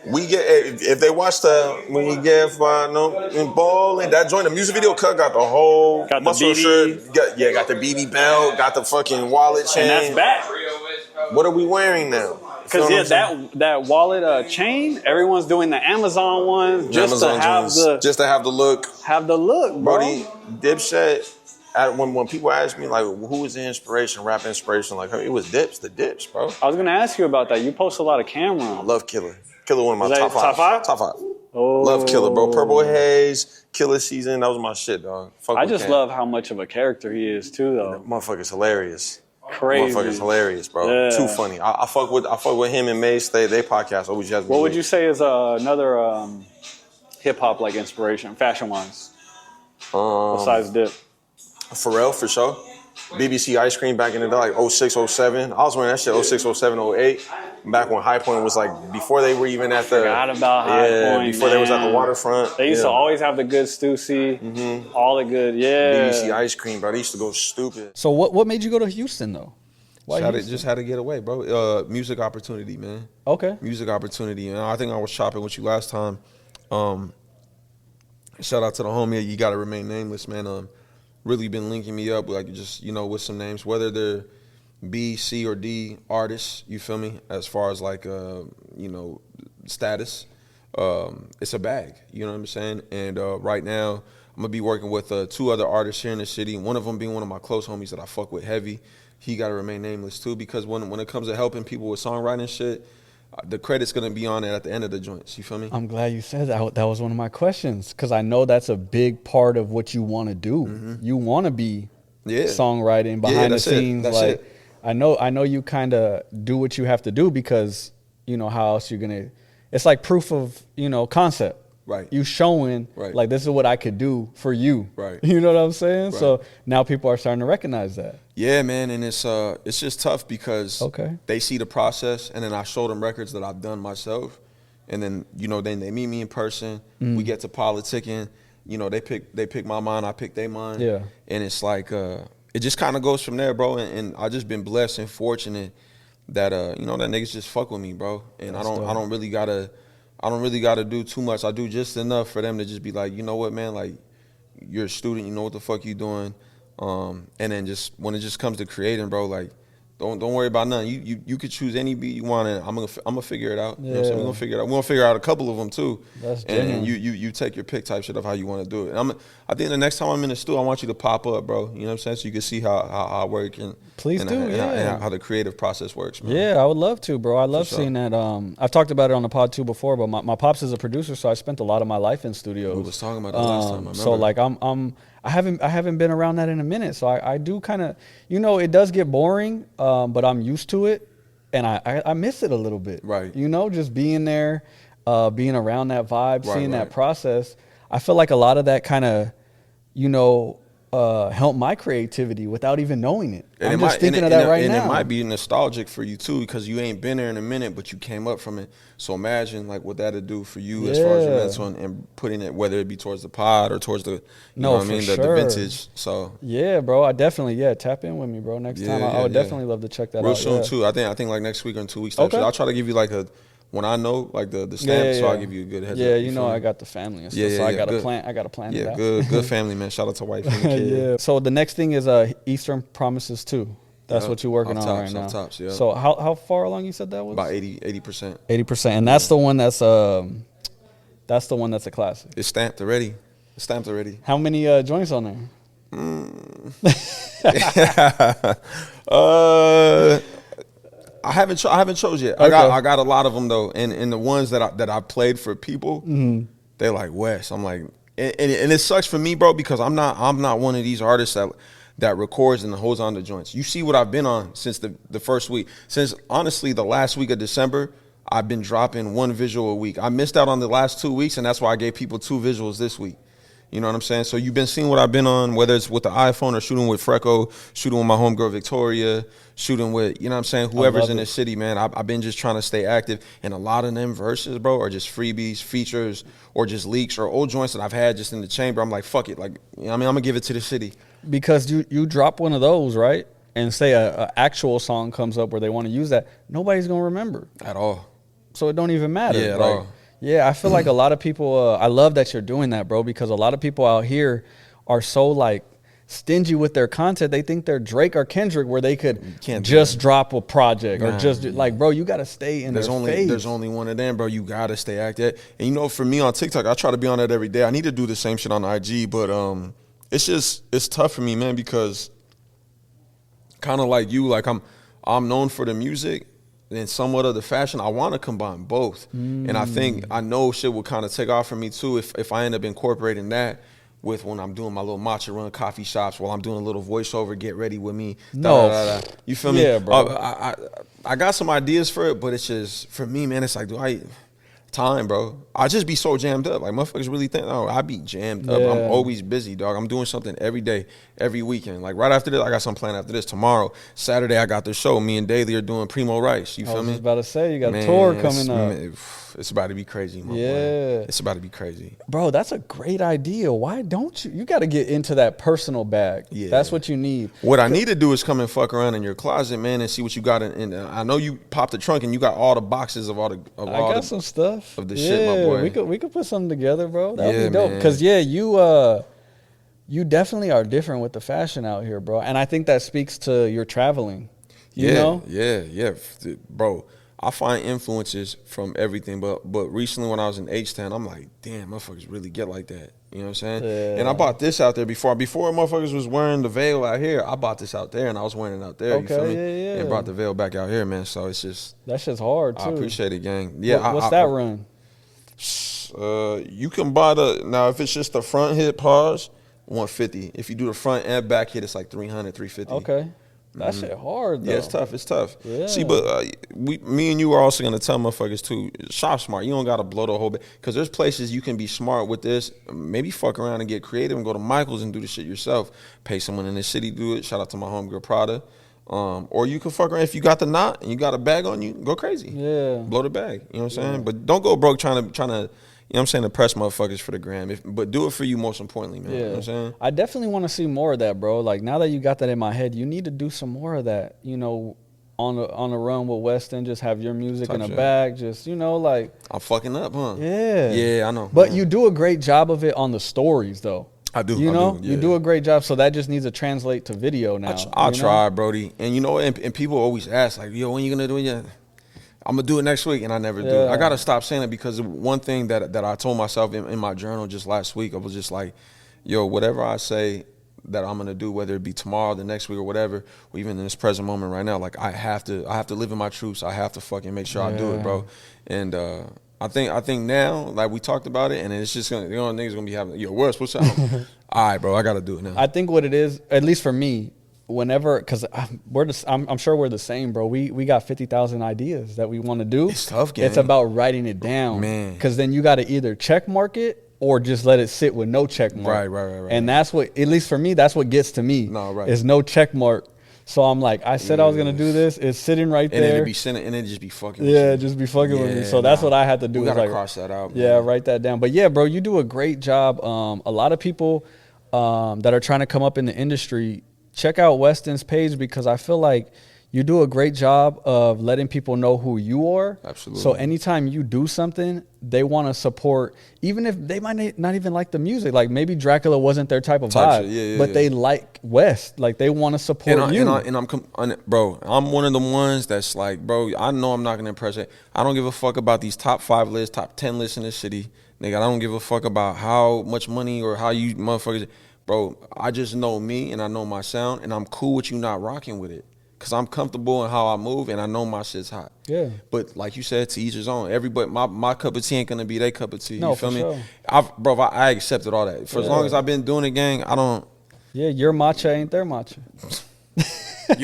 We get if they watch when you get ball and that joint, the music video cut got the whole muscle shirt, got the BB belt, got the fucking wallet chain, and that's back. What are we wearing now? Because that wallet chain, everyone's doing the Amazon ones just to have the look. Have the look, bro. Brody, Dipset. when people ask me like who was the inspiration, rap inspiration, like it was the Dips, bro. I was gonna ask you about that. You post a lot of I Cameron. love Killer. Killer, one of my top Top five? Top five. Oh. Love Killer, bro. Purple Haze, Killer Season, that was my shit, dog. Fuck I with just Cam. love how much of a character he is too, though. Motherfucker's hilarious. Crazy. Motherfucker's hilarious, bro. Yeah. Too funny. I fuck with him and Mace. They podcast always has me. What would you say is another hip hop like inspiration, fashion wise, besides Dip? Pharrell for sure. BBC Ice Cream back in the day, like 06, 07. I was wearing that shit 06, 07, 08. Back when High Point was like, before they were even at the... Forgot about High Point, before they was at the waterfront. They used to always have the good Stussy, all the good, BBC Ice Cream, bro. They used to go stupid. So what made you go to Houston though? Why Just had to get away, bro. Music opportunity, man. Okay. Music opportunity. And I think I was shopping with you last time. Shout out to the homie. You got to remain nameless, man. Really been linking me up, like just, with some names, whether they're B, C, or D artists, you feel me? As far as like, status, it's a bag, you know what I'm saying? And right now, I'm gonna be working with 2 other artists here in the city. One of them being one of my close homies that I fuck with heavy. He got to remain nameless too, because when it comes to helping people with songwriting shit, the credit's gonna be on it at the end of the joints. You feel me? I'm glad you said that. That was one of my questions, because I know that's a big part of what you want to do. Mm-hmm. You want to be songwriting behind the scenes. I know you kind of do what you have to do, because how else you're gonna. It's like proof of concept. Right. You showing like this is what I could do for you. Right. You know what I'm saying? Right. So now people are starting to recognize that. Yeah, man, and it's just tough because they see the process, and then I show them records that I've done myself, and then then they meet me in person. We get to politicking. They pick my mind, I pick their mind. Yeah. And it's like it just kind of goes from there, bro. And I just been blessed and fortunate that that niggas just fuck with me, bro. And I don't really gotta do too much. I do just enough for them to just be like, you know what, man, like you're a student, you know what the fuck you doing. And then just when it just comes to creating, bro, like don't worry about nothing. You could choose any beat you want, and I'm gonna figure it out. Yeah. You know what I'm saying? We're gonna figure it out. We're gonna figure out a couple of them too. That's and you take your pick type shit of how you want to do it. And I think the next time I'm in the studio, I want you to pop up, bro. You know what I'm saying? So you can see how I work and how the creative process works, man. Yeah, I would love to, bro. I love seeing that. I've talked about it on the pod too before, but my pops is a producer, so I spent a lot of my life in studios. We was talking about that last time. I remember. So like I haven't been around that in a minute, so I do kind of, it does get boring, but I'm used to it, and I miss it a little bit. Right. Just being there, being around that vibe, seeing that process. I feel like a lot of that kind of, help my creativity without even knowing it. And I'm just thinking of that right now. And it might be nostalgic for you too, because you ain't been there in a minute, but you came up from it. So imagine like what that'd do for you as far as your mental and putting it, whether it be towards the pod or towards the, the vintage. So yeah, bro, I definitely tap in with me, bro. Next time, I would definitely love to check that out. Real soon too. I think like next week or in 2 weeks. I'll try to give you like when I know like the stamp, so I'll give you a good heads up. Yeah, I got the family and stuff, so I got to plan it out. Good family, man. Shout out to wife and the kid. Yeah. So the next thing is Eastern Promises 2. That's what you're working on right now. Tops, yeah. So how far along you said that was? About 80%. 80%, and that's the one that's a classic. It's stamped already. How many joints on there? I haven't chose yet. Okay. I got a lot of them though, and the ones that I played for people, they're like Wes. I'm like, and it sucks for me, bro, because I'm not one of these artists that records and holds on to joints. You see what I've been on since the first week. Since honestly the last week of December, I've been dropping 1 visual a week. I missed out on the last 2 weeks, and that's why I gave people 2 visuals this week. You know what I'm saying? So you've been seeing what I've been on, whether it's with the iPhone or shooting with Freco, shooting with my homegirl Victoria, shooting with, you know what I'm saying, whoever's in the city, man. I've been just trying to stay active. And a lot of them verses, bro, are just freebies, features, or just leaks or old joints that I've had just in the chamber. I'm like, fuck it. Like, I'm going to give it to the city. Because you drop one of those, right? And say a actual song comes up where they want to use that, nobody's going to remember. At all. So it don't even matter. Yeah, at all. Yeah, I feel like a lot of people, I love that you're doing that, bro, because a lot of people out here are so like stingy with their content. They think they're Drake or Kendrick where they could just drop a project or just like, bro, you got to stay in their face. There's only one of them, bro. You got to stay active. And for me on TikTok, I try to be on that every day. I need to do the same shit on IG, but it's tough for me, man, because kind of like you, like I'm known for the music and somewhat of the fashion. I want to combine both, and I know shit will kind of take off for me too if I end up incorporating that with when I'm doing my little matcha run coffee shops, while I'm doing a little voiceover, get ready with me. You feel me? Yeah, bro. I got some ideas for it, but it's just, for me, man, it's like, time, bro. I just be so jammed up. Like, motherfuckers really think, I be jammed up. I'm always busy, dog. I'm doing something every day, every weekend. Like, right after this, I got something planned after this. Tomorrow, Saturday, I got the show. Me and Daly are doing Primo Rice. You feel me? I was just about to say, you got a tour coming up. It's about to be crazy, my boy. It's about to be crazy. Bro, that's a great idea. Why don't you? You got to get into that personal bag. Yeah. That's what you need. What I need to do is come and fuck around in your closet, man, and see what you got in. I know you popped the trunk and you got all the boxes of all the. I got some stuff of the shit, my boy. We could put something together, bro. That'd be dope. Because you definitely are different with the fashion out here, bro. And I think that speaks to your traveling. You know? Yeah, bro. I find influences from everything, but recently when I was in H-Town, I'm like, damn, motherfuckers really get like that. You know what I'm saying? Yeah. And I bought this out there before motherfuckers was wearing the veil out here. I bought this out there and I was wearing it out there. Okay, you feel me? Yeah. And brought the veil back out here, man. So it's just, that shit's hard too. I appreciate it, gang. Yeah. What's that run? You can buy now if it's just the front hit pause, 150. If you do the front and back hit, it's like 300, 350. Okay. That shit hard, though. Yeah, it's tough. Yeah. See, but me and you are also going to tell motherfuckers, too, shop smart. You don't got to blow the whole bit. Because there's places you can be smart with this. Maybe fuck around and get creative and go to Michael's and do the shit yourself. Pay someone in the city to do it. Shout out to my homegirl, Prada. Or you can fuck around. If you got the knot and you got a bag on you, go crazy. Yeah. Blow the bag. You know what I'm saying? But don't go broke trying to you know what I'm saying, impress motherfuckers for the gram. But do it for you most importantly, man. Yeah. You know what I'm saying? I definitely want to see more of that, bro. Like, now that you got that in my head, you need to do some more of that, you know, on a run with Westin. Just have your music in a bag. Just, you know, like. I'm fucking up, huh? Yeah. Yeah, I know. But you do a great job of it on the stories, though. I do. You know, you do a great job. So that just needs to translate to video now. I'll try, Brody. And, you know, and people always ask, like, yo, when you going to do it? Yeah. I'm going to do it next week, and I never do. I got to stop saying it because one thing that I told myself in my journal just last week, I was just like, yo, whatever I say that I'm going to do, whether it be tomorrow, the next week, or whatever, or even in this present moment right now, like I have to live in my truths. I have to fucking make sure I do it, bro. And I think now, like we talked about it, and it's just going to, the only niggas going to be having, yo, what's up? All right, bro, I got to do it now. I think what it is, at least for me, whenever, because I'm sure we're the same, bro. We got 50,000 ideas that we want to do. It's tough, gang. It's about writing it down, man. Because then you got to either check mark it or just let it sit with no check mark. Right. And that's what, at least for me, that's what gets to me. No, right. Is no check mark. So I'm like, I said I was gonna do this. It's sitting right there. And it'd be sitting, and it'd just be fucking. Yeah, just be fucking with me. So that's what I had to do. We gotta cross that out. Yeah, write that down. But yeah, bro, you do a great job. A lot of people that are trying to come up in the industry, check out Westin's page because I feel like you do a great job of letting people know who you are. Absolutely. So anytime you do something, they want to support, even if they might not even like the music. Like maybe Dracula wasn't their type of vibe, but they like West. Like they want to support you. Bro, I'm one of the ones that's like, bro, I know I'm not going to impress it. I don't give a fuck about these top 5 lists, top 10 lists in this city. Nigga, I don't give a fuck about how much money or how you motherfuckers. Bro, I just know me and I know my sound, and I'm cool with you not rocking with it. Because I'm comfortable in how I move, and I know my shit's hot. Yeah. But like you said, to each his own. Everybody, my cup of tea ain't going to be their cup of tea. No, you feel for me? sure. I accepted all that. For as long as I've been doing it, gang, I don't. Yeah, your matcha ain't their matcha. Bro,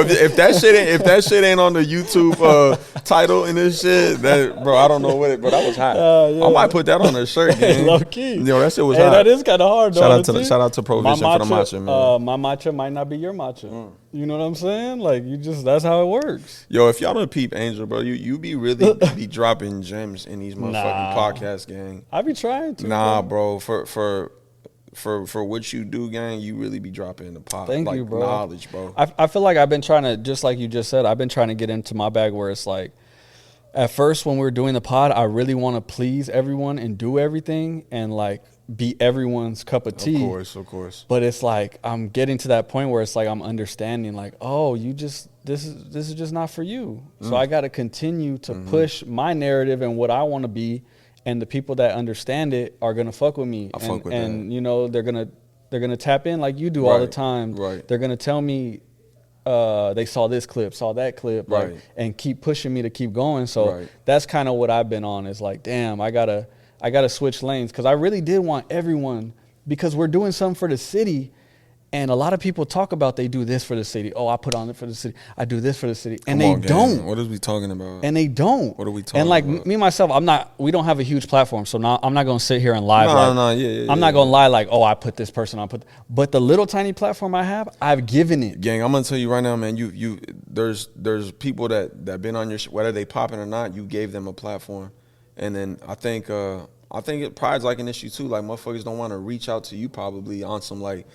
if that shit ain't on the YouTube title and this shit, bro, I don't know what it. But that was hot. I might put that on a shirt, man. Low key. Yo, that shit was hot. That is kind of hard. Shout out to Provision for the matcha, man. My matcha might not be your matcha. You know what I'm saying? Like that's how it works. Yo, if y'all don't peep Angel, bro, you be really be dropping gems in these motherfucking podcasts, gang. I be trying to. Nah, bro, for what you do, gang, you really be dropping the pot. Thank you, bro. Knowledge, bro. I feel like I've been trying to, just like you just said, I've been trying to get into my bag where it's like, at first when we were doing the pod, I really want to please everyone and do everything and like be everyone's cup of tea. Of course. But it's like I'm getting to that point where it's like I'm understanding like, oh, this is just not for you. So I got to continue to push my narrative and what I want to be and the people that understand it are gonna fuck with me. I fuck with and that. you know, they're gonna tap in like you do all the time. Right. They're gonna tell me they saw this clip, saw that clip, like, and keep pushing me to keep going. So that's kind of what I've been on, is like, damn, I gotta switch lanes, because I really did want everyone, because we're doing something for the city. And a lot of people talk about they do this for the city. Oh, I put on it for the city. I do this for the city. And they don't. What are we talking about? And they don't. What are we talking about? And like me, myself, we don't have a huge platform. So now I'm not going to sit here and lie. I'm not going to lie like, oh, I put this person on. But the little tiny platform I have, I've given it. Gang, I'm going to tell you right now, man, there's people that been on your shit, whether they popping or not, you gave them a platform. And then I think pride's like an issue too. Like, motherfuckers don't want to reach out to you probably on some like,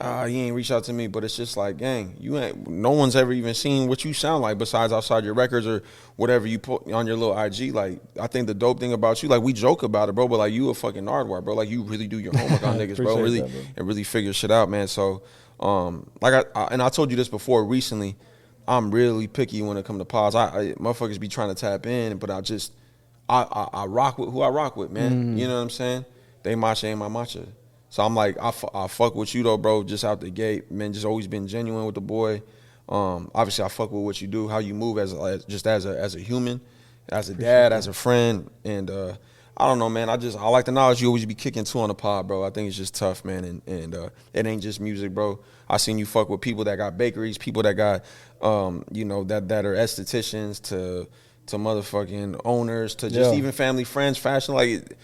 he ain't reached out to me, but it's just like, gang, no one's ever even seen what you sound like besides outside your records or whatever you put on your little IG. Like, I think the dope thing about you, like, we joke about it, bro, but like, you a fucking nardwar, bro. Like, you really do your homework on niggas, bro. Really, that, bro. And really figure shit out, man. So, like I told you this before recently, I'm really picky when it comes to pods. Motherfuckers be trying to tap in, but I rock with who I rock with, man. You know what I'm saying? They matcha ain't my matcha. So I'm like, I fuck with you though, bro, just out the gate, man. Just always been genuine with the boy. Obviously, I fuck with what you do, how you move as a human, as a dad, as a friend, and I don't know, man. I like the knowledge you always be kicking to on the pod, bro. I think it's just tough, man, and it ain't just music, bro. I seen you fuck with people that got bakeries, people that got, that are estheticians to motherfucking owners to just even family, friends, fashion, like.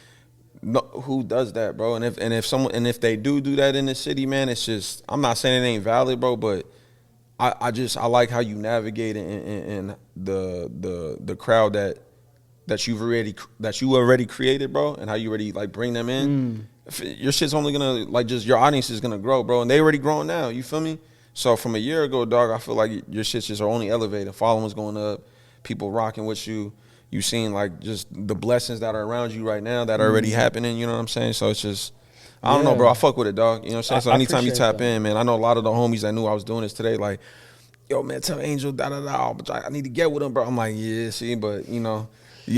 No, who does that, bro? And if they do that in the city, man, it's just, I'm not saying it ain't valid, bro, but I like how you navigate in the crowd that you already created, bro, and how you already like bring them in. Your shit's only gonna like just your audience is gonna grow, bro, and they already growing now. You feel me? So from a year ago, dog, I feel like your shits just are only elevating, following's going up, people rocking with you. You seen like just the blessings that are around you right now that are already happening, you know what I'm saying? So it's just, I don't know, bro. I fuck with it, dog. You know what I'm saying? So anytime you tap in, man, I know a lot of the homies that knew I was doing this today, like, yo, man, tell Angel, but I need to get with him, bro. I'm like, yeah, see, but, you know,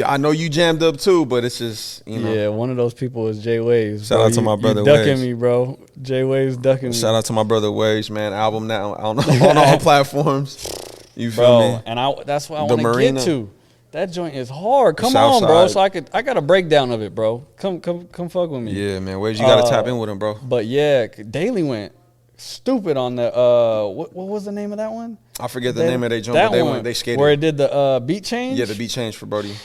I know you jammed up too, but it's just, you know. Yeah, one of those people is Jay Waves. Shout out to my brother Waves. Ducking Waves. me, bro. Jay Waves ducking me. Shout out to my brother Waves, man. Album now on all platforms. You feel me? And that's what I want to get to. That joint is hard. Come on, bro. So I got a breakdown of it, bro. Come fuck with me. Yeah, man. Waves, you gotta tap in with him, bro. But yeah, Daily went stupid on the what was the name of that one? I forget the name of their joint, but they skated. Where it did the beat change? Yeah, the beat change for Brody.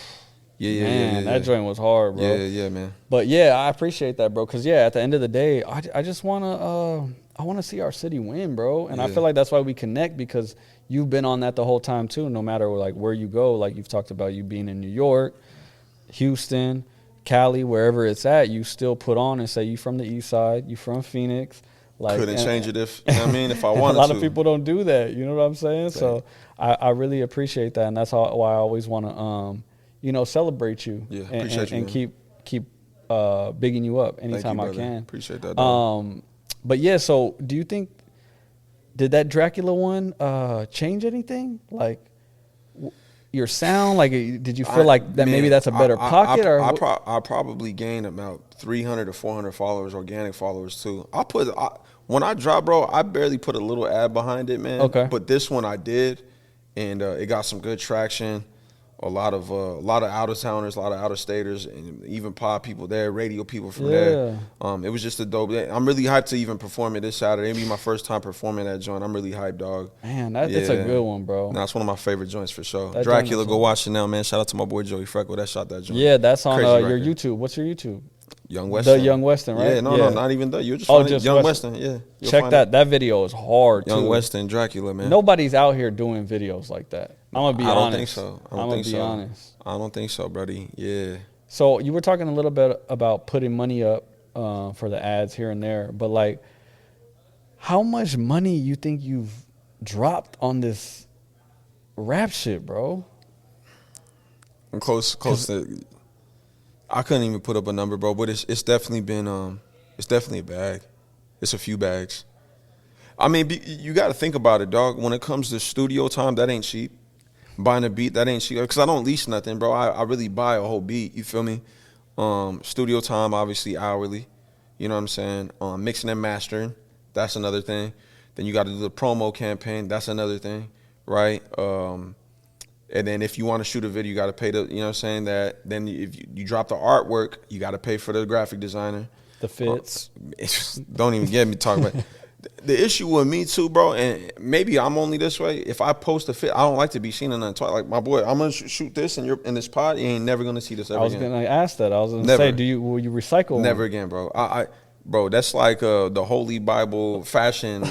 Yeah. That joint was hard, bro. Yeah, man. But yeah, I appreciate that, bro. Cause at the end of the day, I just wanna see our city win, bro. And I feel like that's why we connect, because you've been on that the whole time too. No matter like where you go, like you've talked about you being in New York, Houston, Cali, wherever it's at, you still put on and say you from the East Side, you from Phoenix. Like, couldn't change it if, you know what I mean, if I wanted to. A lot of people don't do that, you know what I'm saying? So I really appreciate that, and that's why I always want to, celebrate you. Yeah, appreciate you, and keep bigging you up anytime I can. Appreciate that, dog. But yeah, so do you think, did that Dracula one change anything? Like your sound? Like, did you feel like that maybe that's a better pocket? I probably gained about 300 to 400 followers, organic followers too. When I dropped, bro, I barely put a little ad behind it, man. Okay. But this one I did, and it got some good traction. A lot of out of towners, a lot of out of staters, and even pop people there, radio people from there. It was just a dope. I'm really hyped to even perform it this Saturday. It'll be my first time performing that joint. I'm really hyped, dog. Man, it's a good one, bro. That's one of my favorite joints for sure. Dracula, go watch it now, man. Shout out to my boy Joey Freckle that shot that joint. Yeah, that's on your YouTube. What's your YouTube? Young Westin. The Young Westin, right? Yeah, no, not even the. You just find it. Young Westin. Yeah. Check that. That video is hard, Young too. Westin, Dracula, man. Nobody's out here doing videos like that. I'm going to be honest. I don't think so. I'm going to be honest. I don't think so, buddy. Yeah. So you were talking a little bit about putting money up for the ads here and there, but like, how much money you think you've dropped on this rap shit, bro? I'm close to. I couldn't even put up a number, bro, but it's definitely been it's definitely a bag. It's a few bags. I mean, you got to think about it, dog. When it comes to studio time, that ain't cheap. Buying a beat, that ain't cheap. Because I don't lease nothing, bro. I really buy a whole beat, you feel me? Studio time, obviously hourly. You know what I'm saying? Mixing and mastering, that's another thing. Then you got to do the promo campaign, that's another thing, right? And then if you want to shoot a video, you got to pay the, you know what I'm saying, that. Then if you drop the artwork, you got to pay for the graphic designer. The fits. Don't even get me talking about the issue with me too, bro, and maybe I'm only this way. If I post a fit, I don't like to be seen in that twice. Like, my boy, I'm going to shoot this in this pod, you ain't never going to see this ever again. I was going to ask that. I was going to say, will you recycle Never one? again, bro. Bro, that's like the Holy Bible fashion,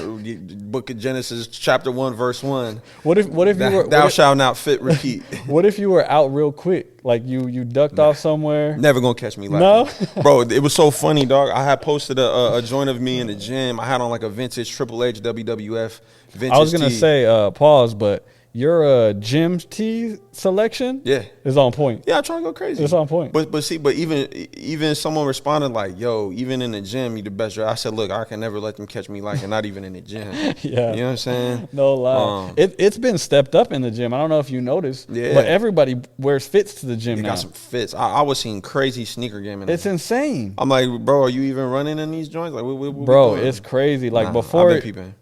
Book of Genesis, chapter 1, verse 1. What if you were? Thou shalt not fit repeat. What if you were out real quick, like you ducked off somewhere? Never gonna catch me like no, bro. It was so funny, dog. I had posted a joint of me in the gym. I had on like a vintage Triple H WWF vintage. I was gonna tee. say pause, but your gym tee selection, is on point. Yeah, I try to go crazy. It's on point. But even someone responded like, "Yo, even in the gym, you the best." I said, "Look, I can never let them catch me like, and not even in the gym." Yeah, you know what I'm saying? No lie. It's been stepped up in the gym. I don't know if you noticed, but everybody wears fits to the gym now. Got some fits. I was seeing crazy sneaker gaming. It's insane. I'm like, bro, are you even running in these joints? Like, what bro, it's crazy. Like before,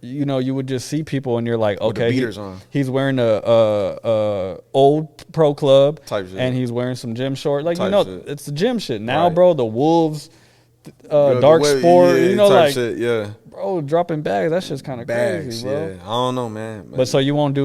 you you would just see people and you're like, okay, with the beaters on. He's wearing a old pro club type shit, and he's wearing some gym shorts. Like, shit. It's the gym shit now, bro. The Wolves, dark sport, like shit, bro, dropping bags. That shit's kind of crazy, bro. Yeah, I don't know, man. But so you won't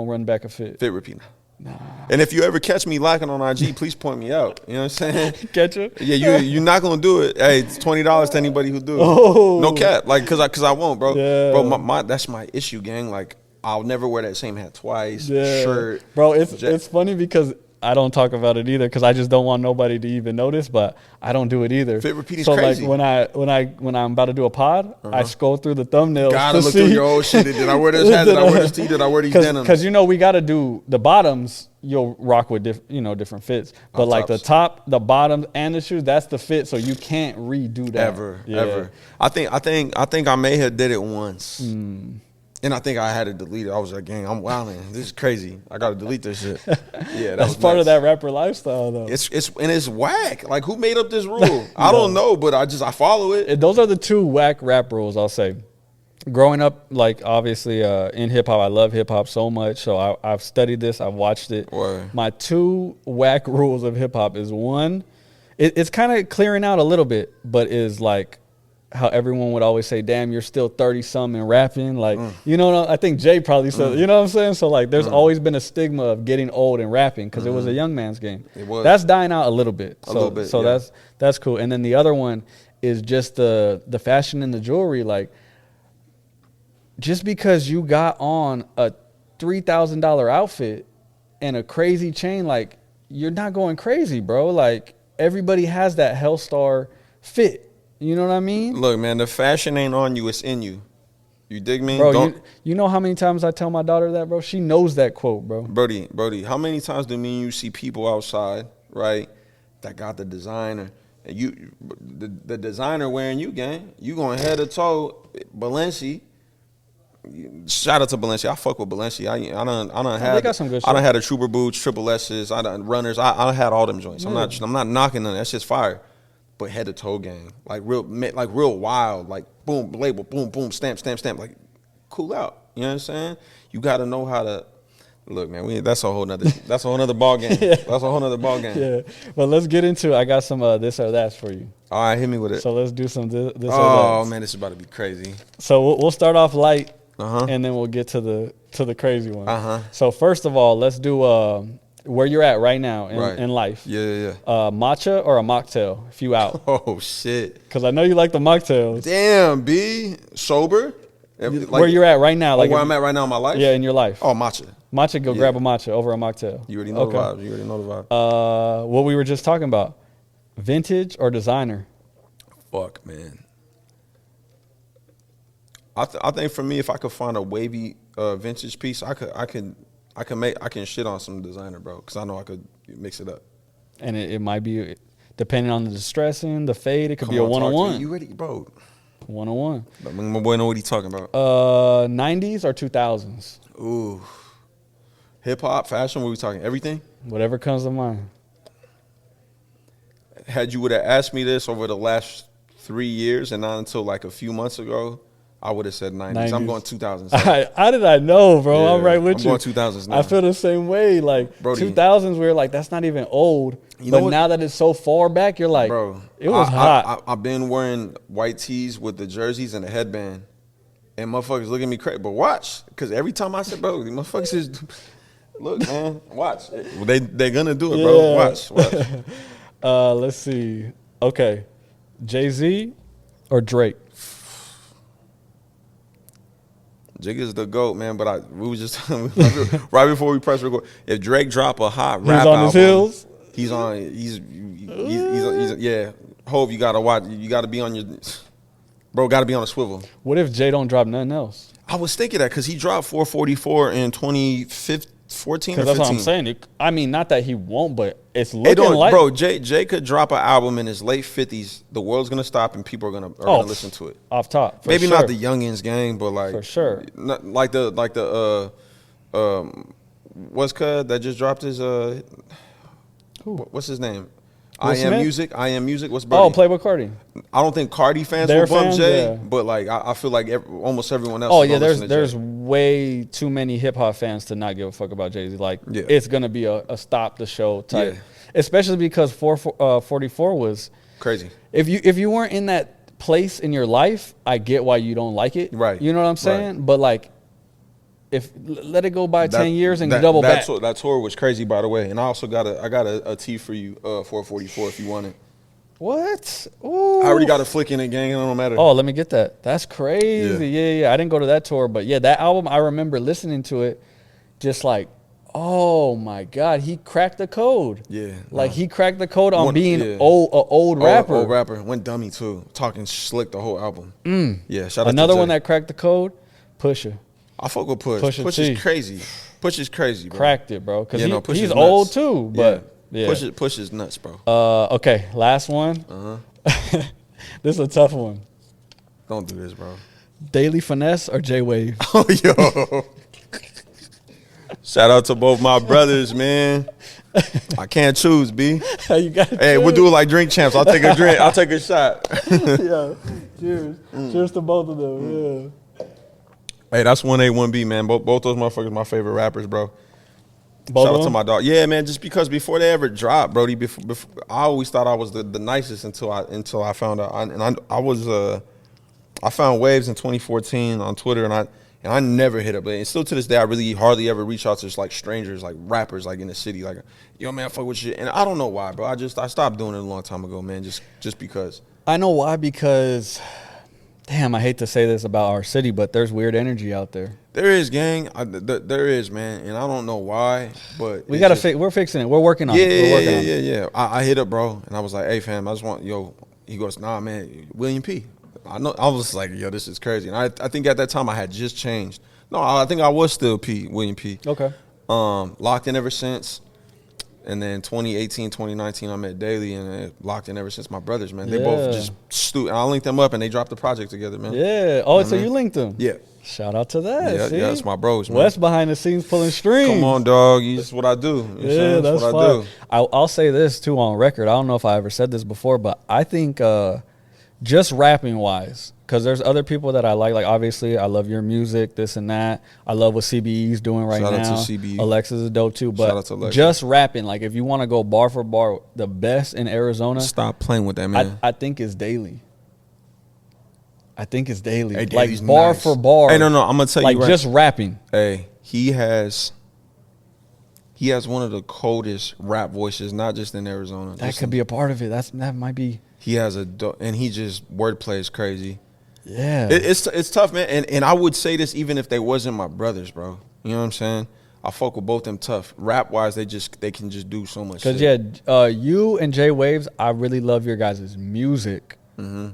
run back a fit repeat. Nah. And if you ever catch me lacking on IG, please point me out. You know what I'm saying? Catch you? Yeah, you're not gonna do it. Hey, it's $20 to anybody who do it. Oh. No cap, like, cause I won't, bro. Yeah. Bro, that's my issue, gang. Like, I'll never wear that same hat twice. Shirt, bro. It's funny because I don't talk about it either because I just don't want nobody to even notice. But I don't do it either. Fit repeat is so crazy. Like when I'm about to do a pod, I scroll through the thumbnails. Gotta look through your old shit. Did I wear this hat? Did I wear this tee? Did I wear these denims? Because we got to do the bottoms. You'll rock with different fits, but like tops. the top, the bottom, and the shoes, that's the fit. So you can't redo that ever. I think I may have did it once. And I think I had to delete it. I was like, gang, I'm wilding. This is crazy. I got to delete this shit. Yeah, that's part of that rapper lifestyle, though. It's whack. Like, who made up this rule? I don't know, but I follow it. Those are the two whack rap rules, I'll say. Growing up, like, obviously in hip hop, I love hip hop so much. So I've studied this. I've watched it. Word. My two whack rules of hip hop is one, it's kind of clearing out a little bit, but is like, how everyone would always say, damn, you're still 30-something and rapping. Like, I think Jay probably said, you know what I'm saying? So, like, there's always been a stigma of getting old and rapping because it was a young man's game. It was. That's dying out a little bit. So yeah. that's cool. And then the other one is just the fashion and the jewelry. Like, just because you got on a $3,000 outfit and a crazy chain, like, you're not going crazy, bro. Like, everybody has that Hellstar fit. You know what I mean? Look, man, the fashion ain't on you, it's in you. You dig me? Bro, you know how many times I tell my daughter that, bro? She knows that quote, bro. Brody, how many times do me and you see people outside, right, that got the designer, and the designer wearing you, gang? You going head to toe, Balenci. Shout out to Balenci. I fuck with Balenci. I done had. They got some good shit. I done had a Trooper boots, Triple S's, I done runners. I done had all them joints. Yeah. I'm not knocking them. That's just fire. But head to toe gang, like real wild, like boom, label, boom, boom, stamp, like cool out. You know what I'm saying? You got to know how to look, man. That's a whole nother ball game. Yeah. That's a whole nother ball game. Yeah, but let's get into it. I got some this or that for you. All right, hit me with it. So let's do some this or that. Oh man, this is about to be crazy. So we'll start off light, and then we'll get to the crazy one. So first of all, let's do where you're at right now in life. Yeah. Matcha or a mocktail if you out? Oh, shit. Because I know you like the mocktails. Damn, B. Sober? Where you're at right now. Like where I'm at right now in my life? Yeah, in your life. Oh, matcha. Matcha, grab a matcha over a mocktail. You already know the vibe. What we were just talking about. Vintage or designer? Fuck, man. I think for me, if I could find a wavy vintage piece, I can shit on some designer, bro, because I know I could mix it up. And it might be, depending on the distressing, the fade, it could be a one-on-one. You ready, bro? One-on-one. My boy know what he talking about. 90s or 2000s? Ooh. Hip-hop, fashion, what we talking? Everything? Whatever comes to mind. had you would have asked me this over the last 3 years and not until like a few months ago, I would have said 90s. I'm going 2007. How did I know, bro? Yeah, I'm right with you. I'm going 2000s now. I feel the same way. Like, Brody. 2000s, we were like, that's not even old. You know but what? now that it's so far back, you're like, Bro, it was hot. I've been wearing white tees with the jerseys and the headband. And motherfuckers look at me crazy. But watch, because every time I said, bro, these motherfuckers is, look, man, watch. They're going to do it, bro. Watch. Let's see. Okay. Jay-Z or Drake? Jig is the GOAT, man, but we was just right before we press record. If Drake drop a hot rap on album, his heels? He's yeah. Hove, you gotta watch. You gotta be on your bro. Gotta be on a swivel. What if Jay don't drop nothing else? I was thinking that because he dropped 444 in 2014 or 15. That's what I'm saying. I mean, not that he won't, but it's looking like, bro. Jay could drop an album in his late 50s. The world's gonna stop and people are gonna listen to it. Off top, maybe sure. not the youngins gang, but like for sure. Not, like the what's cuz that just dropped his what's his name? Will Smith? I Am Music. What's Birdie? Oh, Playboy Cardi. I don't think Cardi fans will bump Jay, but like I feel like almost everyone else. Oh yeah, there's way too many hip hop fans to not give a fuck about Jay-Z. Like it's gonna be a stop the show type, especially because 444 was crazy. If you weren't in that place in your life, I get why you don't like it. Right. You know what I'm saying? Right. But like, if let it go by 10 years and double back. That tour was crazy, by the way. And I also got a tee for you, 444 if you want it. What? Ooh. I already got a flick in it, gang. It don't matter. Oh, let me get that. That's crazy. Yeah. I didn't go to that tour, but yeah, that album, I remember listening to it, just like, oh my God, he cracked the code. Yeah. Like he cracked the code on being an old rapper. Old rapper. Went dummy too. Talking slick the whole album. Yeah. Shout out another to one that cracked the code, Pusha. I fuck with Push. Push is crazy. Push is crazy, bro. Cracked it, bro. Because he's nuts. old too, but yeah. Push is nuts, bro. Okay, last one. This is a tough one. Don't do this, bro. Daily Finesse or J-Wave? Oh, yo. Shout out to both my brothers, man. I can't choose, B. You got hey, we'll do it like drink champs. I'll take a drink. I'll take a shot. Yeah. Cheers. Cheers to both of them. Yeah. Hey, that's 1A, 1B, man. Both those motherfuckers my favorite rappers, bro. Both Shout out to my dog. Yeah, man, just because before they ever dropped, Brody, before I always thought I was the nicest until I found out. I found Waves in 2014 on Twitter, and I never hit up. And still to this day, I really hardly ever reach out to just like strangers, like rappers, like in the city, like, yo, man, fuck with you. And I don't know why, bro. I stopped doing it a long time ago, man, just because. I know why, because damn, I hate to say this about our city, but there's weird energy out there. There is, gang. There is, man, and I don't know why, but we're fixing it. We're working on it. Yeah. I hit up, bro, and I was like, hey, fam, I just want, he goes, nah, man, William P. I know. I was like, yo, this is crazy, and I think at that time I had just changed. No, I think I was still William P. Okay. Locked in ever since. And then 2018, 2019, I met Daily, and locked in ever since. My brothers, man. They both just stupid. I linked them up, and they dropped the project together, man. Yeah. Oh, so you linked them? Yeah. Shout out to that. Yeah, that's my bros, man. Wes behind the scenes pulling strings. Come on, dog. That's what I do. That's what I do. I'll say this, too, on record. I don't know if I ever said this before, but I think just rapping-wise, because there's other people that I like. Like, obviously, I love your music, this and that. I love what CBE's doing right now. Shout out to CBE. Alexis is dope, too. But just rapping, like, if you want to go bar for bar, the best in Arizona. Stop playing with that, man. I think it's Daily. Hey, like, bar for bar. Hey, no, I'm going to tell you right. Like, just rapping. Hey, he has one of the coldest rap voices, not just in Arizona. That could be a part of it. That might be. He has and he just wordplay is crazy. Yeah, it's tough, man. And I would say this even if they wasn't my brothers, bro. You know what I'm saying? I fuck with both them tough. Rap wise, they can just do so much. Because you and Jay Waves, I really love your guys' music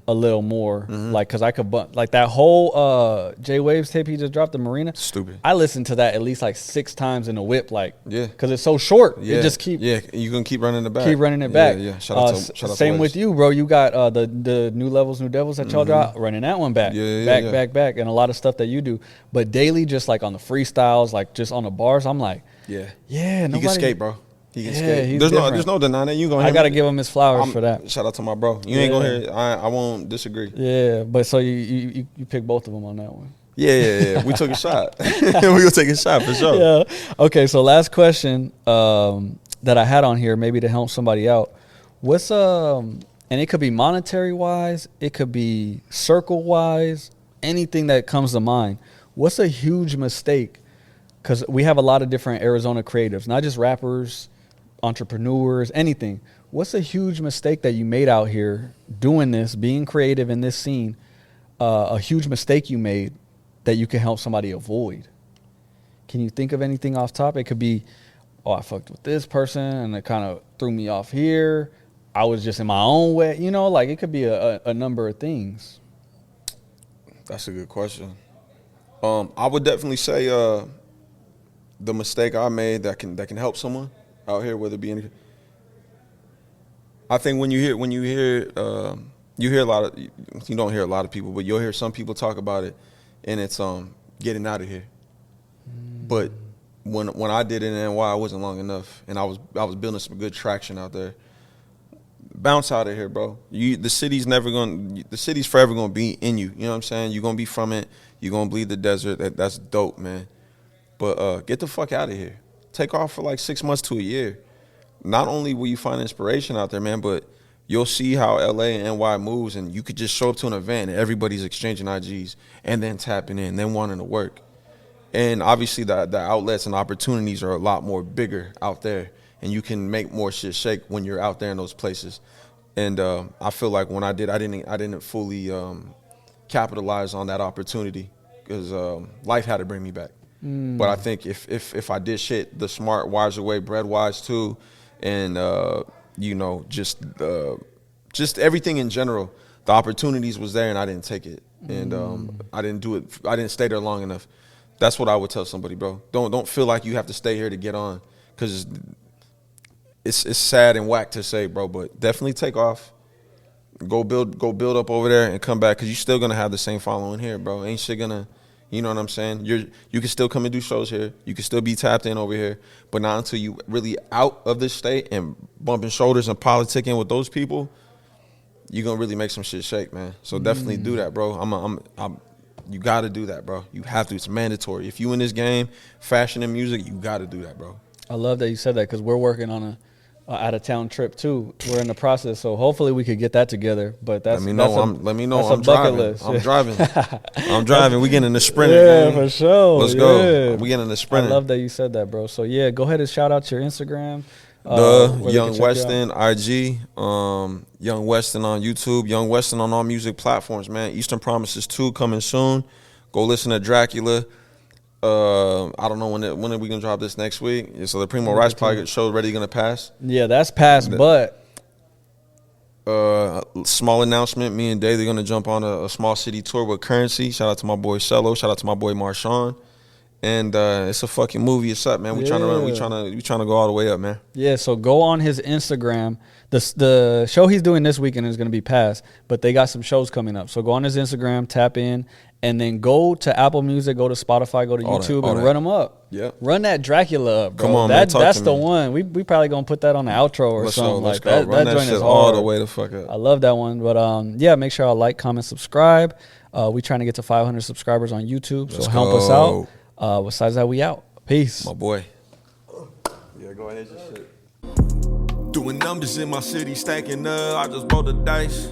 a little more. Like, because I could like that whole Jay Waves tape he just dropped, the Marina. Stupid. I listened to that at least like 6 times in the whip, like because it's so short. Yeah, it just you can keep running it back. Yeah. Shout out to same with you, bro. You got the New Levels, New Devils that y'all drop, running that one back, back, and a lot of stuff that you do. But Daily, just like on the freestyles, like just on the bars, I'm like, yeah, nobody he can skate, bro. He can Yeah, skate. he's There's different. no denying that. You gonna I hear gotta me? give him his flowers for that. Shout out to my bro. You ain't gonna hear. I won't disagree. Yeah, but so you picked both of them on that one. Yeah. We took a shot. We gonna take a shot for sure. Yeah. Okay. So last question that I had on here, maybe to help somebody out. What's and it could be monetary wise, it could be circle wise, anything that comes to mind. What's a huge mistake? Because we have a lot of different Arizona creatives, not just rappers, entrepreneurs, anything. What's a huge mistake that you made out here doing this, being creative in this scene? A huge mistake you made that you can help somebody avoid. Can you think of anything off top? It could be, oh, I fucked with this person and it kind of threw me off here. I was just in my own way. You know, like it could be a number of things. That's a good question. I would definitely say the mistake I made that can help someone out here, whether it be any. I think when you hear you hear a lot of, you don't hear a lot of people, but you'll hear some people talk about it, and it's getting out of here. But when I did it in NY, it wasn't long enough, and I was building some good traction out there. Bounce out of here, bro. The city's forever gonna be in you. You know what I'm saying? You're gonna be from it. You're gonna bleed the desert. That's dope, man. But get the fuck out of here. Take off for like 6 months to a year. Not only will you find inspiration out there, man, but you'll see how LA and NY moves, and you could just show up to an event and everybody's exchanging IGs and then tapping in, then wanting to work. And obviously the outlets and opportunities are a lot more bigger out there, and you can make more shit shake when you're out there in those places. And I feel like when I didn't fully capitalize on that opportunity because life had to bring me back. But I think if I did shit the smart, wiser way, bread wise too, and just everything in general, the opportunities was there and I didn't take it, and I didn't do it. I didn't stay there long enough. That's what I would tell somebody, bro. Don't feel like you have to stay here to get on, because it's sad and whack to say, bro, but definitely take off. Go build up over there and come back, because you're still gonna have the same following here, bro. Ain't shit gonna. You know what I'm saying? You can still come and do shows here. You can still be tapped in over here. But not until you really out of this state and bumping shoulders and politicking with those people, you're going to really make some shit shake, man. So definitely do that, bro. You got to do that, bro. You have to. It's mandatory. If you in this game, fashion and music, you got to do that, bro. I love that you said that, because we're working on a out-of-town trip too. We're in the process, so hopefully we could get that together. But let me know. I'm driving. List. I'm driving. I'm driving. We getting in the sprinter. Yeah, for sure. Let's go. We getting in the sprinter. I love that you said that, bro. So yeah, go ahead and shout out your Instagram. Young Westin IG, Young Westin on YouTube, Young Westin on all music platforms, man. Eastern Promises 2 coming soon. Go listen to Dracula. I don't know when are we gonna drop this next week. Yeah, so the Primo Rice Project show ready gonna pass. Yeah, that's passed, but small announcement. Me and Dave, they're gonna jump on a small city tour with Currency. Shout out to my boy Cello. Shout out to my boy Marshawn. And it's a fucking movie. It's up, man. We trying to run. We trying to go all the way up, man. Yeah. So go on his Instagram. The show he's doing this weekend is gonna be passed, but they got some shows coming up. So go on his Instagram, tap in, and then go to Apple Music, go to Spotify, go to YouTube, and run them up. Yeah. Run that Dracula up, bro. Come on, man. That's the me. one. We probably gonna put that on the outro or something like that. Run that joint shit is all hard. the way the fuck up. I love that one. But yeah, make sure y'all like, comment, subscribe. We trying to get to 500 subscribers on YouTube, so help us out. Besides that, we out. Peace. My boy. Yeah, go ahead, your shit. Doing numbers in my city, stacking up. I just rolled the dice.